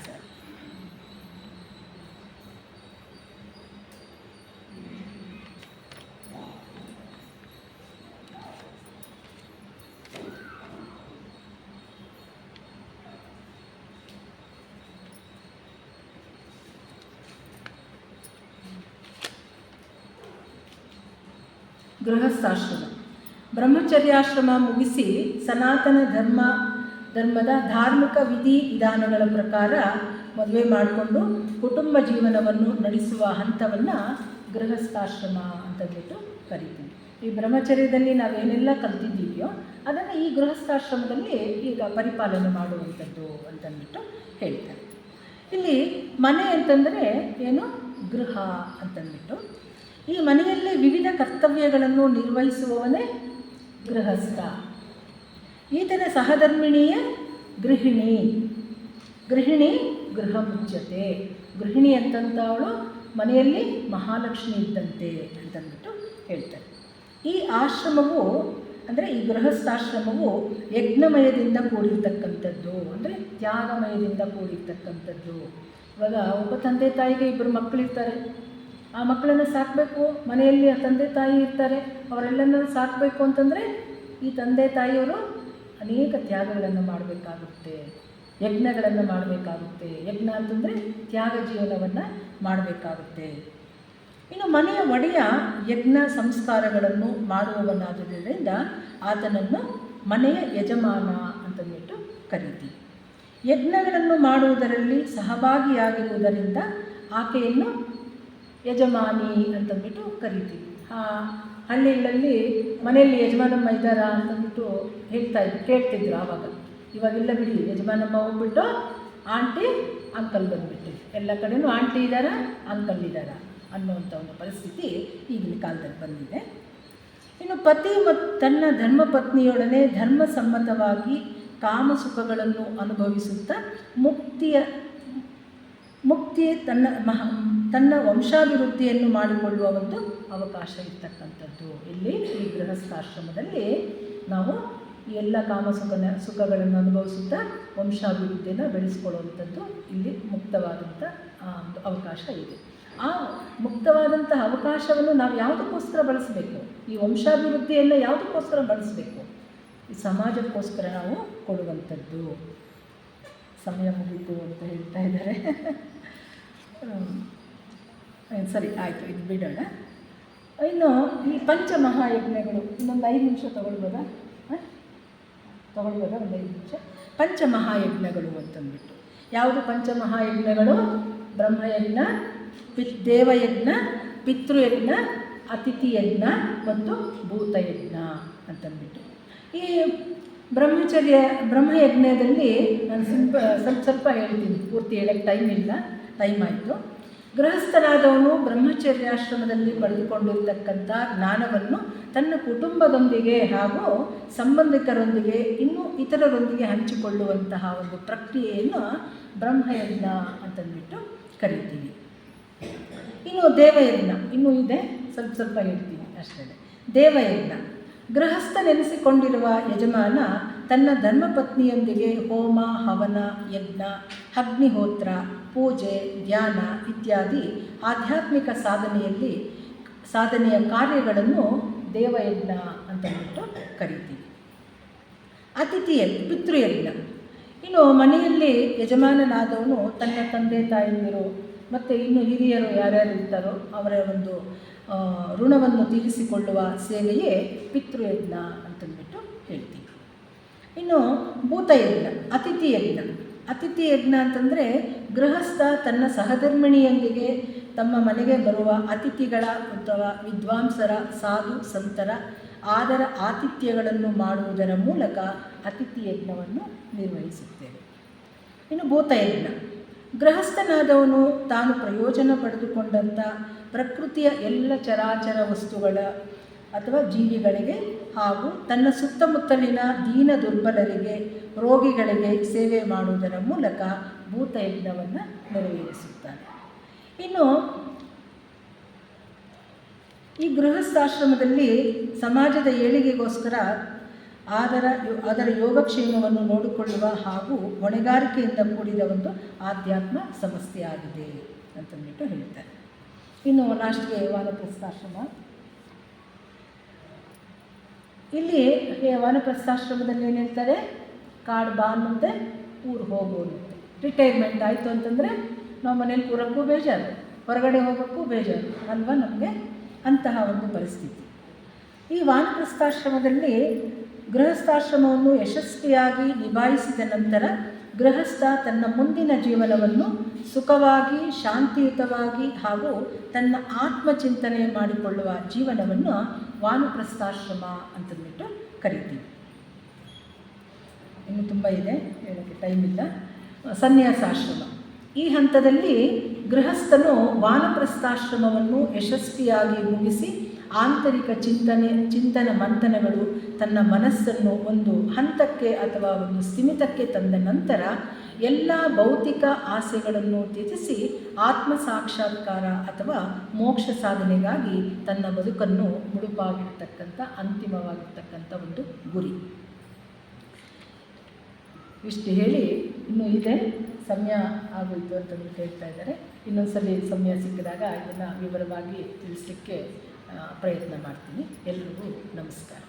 ಗೃಹಸ್ಥಾಶ್ರಮ. ಬ್ರಹ್ಮಚರ್ಯಾಶ್ರಮ ಮುಗಿಸಿ ಸನಾತನ ಧರ್ಮದ ಧಾರ್ಮಿಕ ವಿಧಿ ವಿಧಾನಗಳ ಪ್ರಕಾರ ಮದುವೆ ಮಾಡಿಕೊಂಡು ಕುಟುಂಬ ಜೀವನವನ್ನು ನಡೆಸುವ ಹಂತವನ್ನು ಗೃಹಸ್ಥಾಶ್ರಮ ಅಂತಂದ್ಬಿಟ್ಟು ಕರಿತೀವಿ. ಈ ಬ್ರಹ್ಮಚರ್ಯದಲ್ಲಿ ನಾವೇನೆಲ್ಲ ಕಲ್ತಿದ್ದೀವಿಯೋ ಅದನ್ನು ಈ ಗೃಹಸ್ಥಾಶ್ರಮದಲ್ಲಿ ಈಗ ಪರಿಪಾಲನೆ ಮಾಡುವಂಥದ್ದು ಅಂತಂದ್ಬಿಟ್ಟು ಹೇಳ್ತಾರೆ. ಇಲ್ಲಿ ಮನೆ ಅಂತಂದರೆ ಏನು, ಗೃಹ ಅಂತಂದ್ಬಿಟ್ಟು ಈ ಮನೆಯಲ್ಲೇ ವಿವಿಧ ಕರ್ತವ್ಯಗಳನ್ನು ನಿರ್ವಹಿಸುವವನೇ ಗೃಹಸ್ಥ. ಈತನ ಸಹಧರ್ಮಿಣಿಯ ಗೃಹಿಣಿ. ಗೃಹ ಮುಚ್ಚತೆ. ಗೃಹಿಣಿ ಅಂತಂತವಳು ಮನೆಯಲ್ಲಿ ಮಹಾಲಕ್ಷ್ಮಿ ಇದ್ದಂತೆ ಅಂತಂದ್ಬಿಟ್ಟು ಹೇಳ್ತಾರೆ. ಈ ಆಶ್ರಮವು ಅಂದರೆ ಈ ಗೃಹಸ್ಥಾಶ್ರಮವು ಯಜ್ಞಮಯದಿಂದ ಕೂಡಿರ್ತಕ್ಕಂಥದ್ದು, ಅಂದರೆ ತ್ಯಾಗಮಯದಿಂದ ಕೂಡಿರ್ತಕ್ಕಂಥದ್ದು. ಇವಾಗ ಒಬ್ಬ ತಂದೆ ತಾಯಿಗೆ ಇಬ್ಬರು ಮಕ್ಕಳಿರ್ತಾರೆ, ಆ ಮಕ್ಕಳನ್ನು ಸಾಕಬೇಕು. ಮನೆಯಲ್ಲಿ ಆ ತಂದೆ ತಾಯಿ ಇರ್ತಾರೆ, ಅವರೆಲ್ಲನೂ ಸಾಕಬೇಕು ಅಂತಂದರೆ ಈ ತಂದೆ ತಾಯಿಯವರು ಅನೇಕ ತ್ಯಾಗಗಳನ್ನು ಮಾಡಬೇಕಾಗುತ್ತೆ, ಯಜ್ಞಗಳನ್ನು ಮಾಡಬೇಕಾಗುತ್ತೆ. ಯಜ್ಞ ಅಂತಂದರೆ ತ್ಯಾಗ ಜೀವನವನ್ನು ಮಾಡಬೇಕಾಗುತ್ತೆ. ಇನ್ನು ಮನೆಯ ಒಡೆಯ ಯಜ್ಞ ಸಂಸ್ಕಾರಗಳನ್ನು ಮಾಡುವವನಾದುದರಿಂದ ಆತನನ್ನು ಮನೆಯ ಯಜಮಾನ ಅಂತಂದ್ಬಿಟ್ಟು ಕರೀತೀವಿ. ಯಜ್ಞಗಳನ್ನು ಮಾಡುವುದರಲ್ಲಿ ಸಹಭಾಗಿಯಾಗಿರುವುದರಿಂದ ಆಕೆಯನ್ನು ಯಜಮಾನಿ ಅಂತಂದ್ಬಿಟ್ಟು ಕರಿತೀವಿ. ಹಳ್ಳಿಗಳಲ್ಲಿ ಮನೆಯಲ್ಲಿ ಯಜಮಾನಮ್ಮ ಇದ್ದಾರಾ ಅಂತಂದ್ಬಿಟ್ಟು ಕೇಳ್ತಿದ್ರು ಆವಾಗ. ಇವಾಗೆಲ್ಲ ಬಿಡಿ, ಯಜಮಾನಮ್ಮ ಹೋಗ್ಬಿಟ್ಟು ಆಂಟಿ ಅಂಕಲ್ ಬಂದುಬಿಟ್ಟು ಎಲ್ಲ ಕಡೆಯೂ ಆಂಟಿ ಇದ್ದಾರಾ ಅಂಕಲ್ ಇದ್ದಾರಾ ಅನ್ನುವಂಥ ಒಂದು ಪರಿಸ್ಥಿತಿ ಈಗಿನ ಕಾಲದಲ್ಲಿ ಬಂದಿದೆ. ಇನ್ನು ಪತಿ ಮತ್ತು ತನ್ನ ಧರ್ಮಪತ್ನಿಯೊಡನೆ ಧರ್ಮಸಮ್ಮತವಾಗಿ ಕಾಮಸುಖಗಳನ್ನು ಅನುಭವಿಸುತ್ತಾ ಮುಕ್ತಿ ತನ್ನ ವಂಶಾಭಿವೃದ್ಧಿಯನ್ನು ಮಾಡಿಕೊಳ್ಳುವ ಒಂದು ಅವಕಾಶ ಇರ್ತಕ್ಕಂಥದ್ದು. ಇಲ್ಲಿ ಈ ಗೃಹಸ್ಥಾಶ್ರಮದಲ್ಲಿ ನಾವು ಈ ಎಲ್ಲ ಸುಖಗಳನ್ನು ಅನುಭವಿಸುತ್ತಾ ವಂಶಾಭಿವೃದ್ಧಿಯನ್ನು ಬೆಳೆಸ್ಕೊಳ್ಳುವಂಥದ್ದು ಇಲ್ಲಿ ಮುಕ್ತವಾದಂಥ ಒಂದು ಅವಕಾಶ ಇದೆ. ಆ ಮುಕ್ತವಾದಂಥ ಅವಕಾಶವನ್ನು ನಾವು ಯಾವುದಕ್ಕೋಸ್ಕರ ಬಳಸಬೇಕು? ಈ ವಂಶಾಭಿವೃದ್ಧಿಯನ್ನು ಯಾವುದಕ್ಕೋಸ್ಕರ ಬಳಸಬೇಕು? ಈ ಸಮಾಜಕ್ಕೋಸ್ಕರ ನಾವು ಕೊಡುವಂಥದ್ದು. ಸಮಯ ಮುಗೀತು ಅಂತ ಹೇಳ್ತಾ ಇದ್ದಾರೆ. ಸರಿ, ಆಯಿತು, ಇದು ಬಿಡೋಣ. ಇನ್ನು ಈ ಪಂಚಮಹಾಯಜ್ಞಗಳು ಇನ್ನೊಂದು 5 ನಿಮಿಷ ತೊಗೊಳ್ಬೋದಾ? ಒಂದು 5 ನಿಮಿಷ. ಪಂಚಮಹಾಯಜ್ಞಗಳು ಅಂತಂದ್ಬಿಟ್ಟು ಯಾವುದು ಪಂಚಮಹಾಯಜ್ಞಗಳು? ಬ್ರಹ್ಮಯಜ್ಞ, ದೇವಯಜ್ಞ, ಪಿತೃಯಜ್ಞ, ಅತಿಥಿಯಜ್ಞ ಮತ್ತು ಭೂತಯಜ್ಞ ಅಂತಂದ್ಬಿಟ್ಟು. ಈ ಬ್ರಹ್ಮಯಜ್ಞದಲ್ಲಿ ನಾನು ಸ್ವಲ್ಪ ಹೇಳ್ತೀನಿ, ಪೂರ್ತಿ ಹೇಳೋಕ್ಕೆ ಟೈಮ್ ಆಯಿತು. ಗೃಹಸ್ಥನಾದವನು ಬ್ರಹ್ಮಚರ್ಯಾಶ್ರಮದಲ್ಲಿ ಪಡೆದುಕೊಂಡಿರ್ತಕ್ಕಂಥ ಜ್ಞಾನವನ್ನು ತನ್ನ ಕುಟುಂಬದೊಂದಿಗೆ ಹಾಗೂ ಸಂಬಂಧಿಕರೊಂದಿಗೆ ಇನ್ನೂ ಇತರರೊಂದಿಗೆ ಹಂಚಿಕೊಳ್ಳುವಂತಹ ಒಂದು ಪ್ರಕ್ರಿಯೆಯನ್ನು ಬ್ರಹ್ಮಯಜ್ಞ ಅಂತಂದ್ಬಿಟ್ಟು ಕರಿತೀವಿ. ಇನ್ನು ದೇವಯಜ್ಞ ಇನ್ನೂ ಇದೆ, ಸ್ವಲ್ಪ ಹೇಳ್ತೀನಿ ಅಷ್ಟೇ. ದೇವಯಜ್ಞ ಗೃಹಸ್ಥನೆನಿಸಿಕೊಂಡಿರುವ ಯಜಮಾನ ತನ್ನ ಧರ್ಮಪತ್ನಿಯೊಂದಿಗೆ ಹೋಮ, ಹವನ, ಯಜ್ಞ, ಅಗ್ನಿಹೋತ್ರ, ಪೂಜೆ, ಧ್ಯಾನ ಇತ್ಯಾದಿ ಆಧ್ಯಾತ್ಮಿಕ ಸಾಧನೆಯ ಕಾರ್ಯಗಳನ್ನು ದೇವಯಜ್ಞ ಅಂತಂದ್ಬಿಟ್ಟು ಕರಿತೀವಿ. ಪಿತೃಯಜ್ಞ ಇನ್ನು ಮನೆಯಲ್ಲಿ ಯಜಮಾನನಾದವನು ತನ್ನ ತಂದೆ ತಾಯಿಯರು ಮತ್ತು ಇನ್ನು ಹಿರಿಯರು ಯಾರ್ಯಾರು ಇರ್ತಾರೋ ಅವರ ಒಂದು ಋಣವನ್ನು ತೀರಿಸಿಕೊಳ್ಳುವ ಸೇವೆಯೇ ಪಿತೃಯಜ್ಞ ಅಂತಂದ್ಬಿಟ್ಟು ಹೇಳ್ತೀವಿ. ಇನ್ನು ಭೂತಯಜ್ಞ, ಅತಿಥಿಯಜ್ಞ ಅಂತಂದರೆ ಗೃಹಸ್ಥ ತನ್ನ ಸಹಧರ್ಮಿಣಿಯೊಂದಿಗೆ ತಮ್ಮ ಮನೆಗೆ ಬರುವ ಅತಿಥಿಗಳ ಅಥವಾ ವಿದ್ವಾಂಸರ, ಸಾಧು ಸಂತರ ಆತಿಥ್ಯಗಳನ್ನು ಮಾಡುವುದರ ಮೂಲಕ ಅತಿಥಿಯಜ್ಞವನ್ನು ನಿರ್ವಹಿಸುತ್ತೇವೆ. ಇನ್ನು ಭೂತಯಜ್ಞ ಗೃಹಸ್ಥನಾದವನು ತಾನು ಪ್ರಯೋಜನ ಪಡೆದುಕೊಂಡಂಥ ಪ್ರಕೃತಿಯ ಎಲ್ಲ ಚರಾಚರ ವಸ್ತುಗಳ ಅಥವಾ ಜೀವಿಗಳಿಗೆ ಹಾಗೂ ತನ್ನ ಸುತ್ತಮುತ್ತಲಿನ ದೀನ ದುರ್ಬಲರಿಗೆ, ರೋಗಿಗಳಿಗೆ ಸೇವೆ ಮಾಡುವುದರ ಮೂಲಕ ಭೂತಯಜ್ಞವನ್ನು ನೆರವೇರಿಸುತ್ತಾನೆ. ಇನ್ನು ಈ ಗೃಹಸ್ಥಾಶ್ರಮದಲ್ಲಿ ಸಮಾಜದ ಏಳಿಗೆಗೋಸ್ಕರ ಅದರ ಯೋಗಕ್ಷೇಮವನ್ನು ನೋಡಿಕೊಳ್ಳುವ ಹಾಗೂ ಹೊಣೆಗಾರಿಕೆಯಿಂದ ಕೂಡಿದ ಒಂದು ಆಧ್ಯಾತ್ಮ ಸಮಸ್ಯೆಯಾಗಿದೆ ಅಂತಂದ್ಬಿಟ್ಟು ಹೇಳ್ತಾರೆ. ಇನ್ನು ಲಾಸ್ಟ್ಗೆ ವಾನಪ್ರಸ್ಥಾಶ್ರಮ. ಇಲ್ಲಿ ವಾನಪ್ರಸ್ಥಾಶ್ರಮದಲ್ಲಿ ಏನು ಹೇಳ್ತಾರೆ? ಕಾಡು ಬಾ ಅನ್ನುತ್ತೆ, ಊರು ಹೋಗು ಅನ್ನುತ್ತೆ. ರಿಟೈರ್ಮೆಂಟ್ ಆಯಿತು ಅಂತಂದರೆ ನಾವು ಮನೇಲಿ ಕೂರೋಕ್ಕೂ ಬೇಜಾರು, ಹೊರಗಡೆ ಹೋಗೋಕ್ಕೂ ಬೇಜಾರು ಅಲ್ವಾ ನಮಗೆ? ಅಂತಹ ಒಂದು ಪರಿಸ್ಥಿತಿ. ಈ ವಾನಪ್ರಸ್ಥಾಶ್ರಮದಲ್ಲಿ ಗೃಹಸ್ಥಾಶ್ರಮವನ್ನು ಯಶಸ್ವಿಯಾಗಿ ನಿಭಾಯಿಸಿದ ನಂತರ ಗೃಹಸ್ಥ ತನ್ನ ಮುಂದಿನ ಜೀವನವನ್ನು ಸುಖವಾಗಿ, ಶಾಂತಿಯುತವಾಗಿ ಹಾಗೂ ತನ್ನ ಆತ್ಮಚಿಂತನೆ ಮಾಡಿಕೊಳ್ಳುವ ಜೀವನವನ್ನು ವಾನಪ್ರಸ್ಥಾಶ್ರಮ ಅಂತಂದ್ಬಿಟ್ಟು ಕರಿತೀವಿ. ಇನ್ನು ತುಂಬ ಇದೆ, ಹೇಳೋಕ್ಕೆ ಟೈಮ್ ಇಲ್ಲ. ಸನ್ಯಾಸಾಶ್ರಮ. ಈ ಹಂತದಲ್ಲಿ ಗೃಹಸ್ಥನು ವಾನಪ್ರಸ್ಥಾಶ್ರಮವನ್ನು ಯಶಸ್ವಿಯಾಗಿ ಮುಗಿಸಿ ಆಂತರಿಕ ಚಿಂತನ ಮಂಥನಗಳು ತನ್ನ ಮನಸ್ಸನ್ನು ಒಂದು ಹಂತಕ್ಕೆ ಅಥವಾ ಒಂದು ಸ್ಥಿಮಿತಕ್ಕೆ ತಂದ ನಂತರ ಎಲ್ಲ ಭೌತಿಕ ಆಸೆಗಳನ್ನು ತ್ಯಜಿಸಿ ಆತ್ಮ ಸಾಕ್ಷಾತ್ಕಾರ ಅಥವಾ ಮೋಕ್ಷ ಸಾಧನೆಗಾಗಿ ತನ್ನ ಬದುಕನ್ನು ಮುಡುಪಾಗಿರ್ತಕ್ಕಂಥ ಅಂತಿಮವಾಗಿರ್ತಕ್ಕಂಥ ಒಂದು ಗುರಿ. ಇಷ್ಟು ಹೇಳಿ, ಇನ್ನೂ ಇದೆ, ಸಮಯ ಆಗೋಯಿತು ಅಂತಂದು ಹೇಳ್ತಾ ಇದ್ದಾರೆ. ಇನ್ನೊಂದ್ಸಲಿ ಸಮಯ ಸಿಕ್ಕಿದಾಗ ಇದನ್ನು ವಿವರವಾಗಿ ತಿಳಿಸಲಿಕ್ಕೆ ಪ್ರಯತ್ನ ಮಾಡ್ತೀನಿ. ಎಲ್ರಿಗೂ ನಮಸ್ಕಾರ.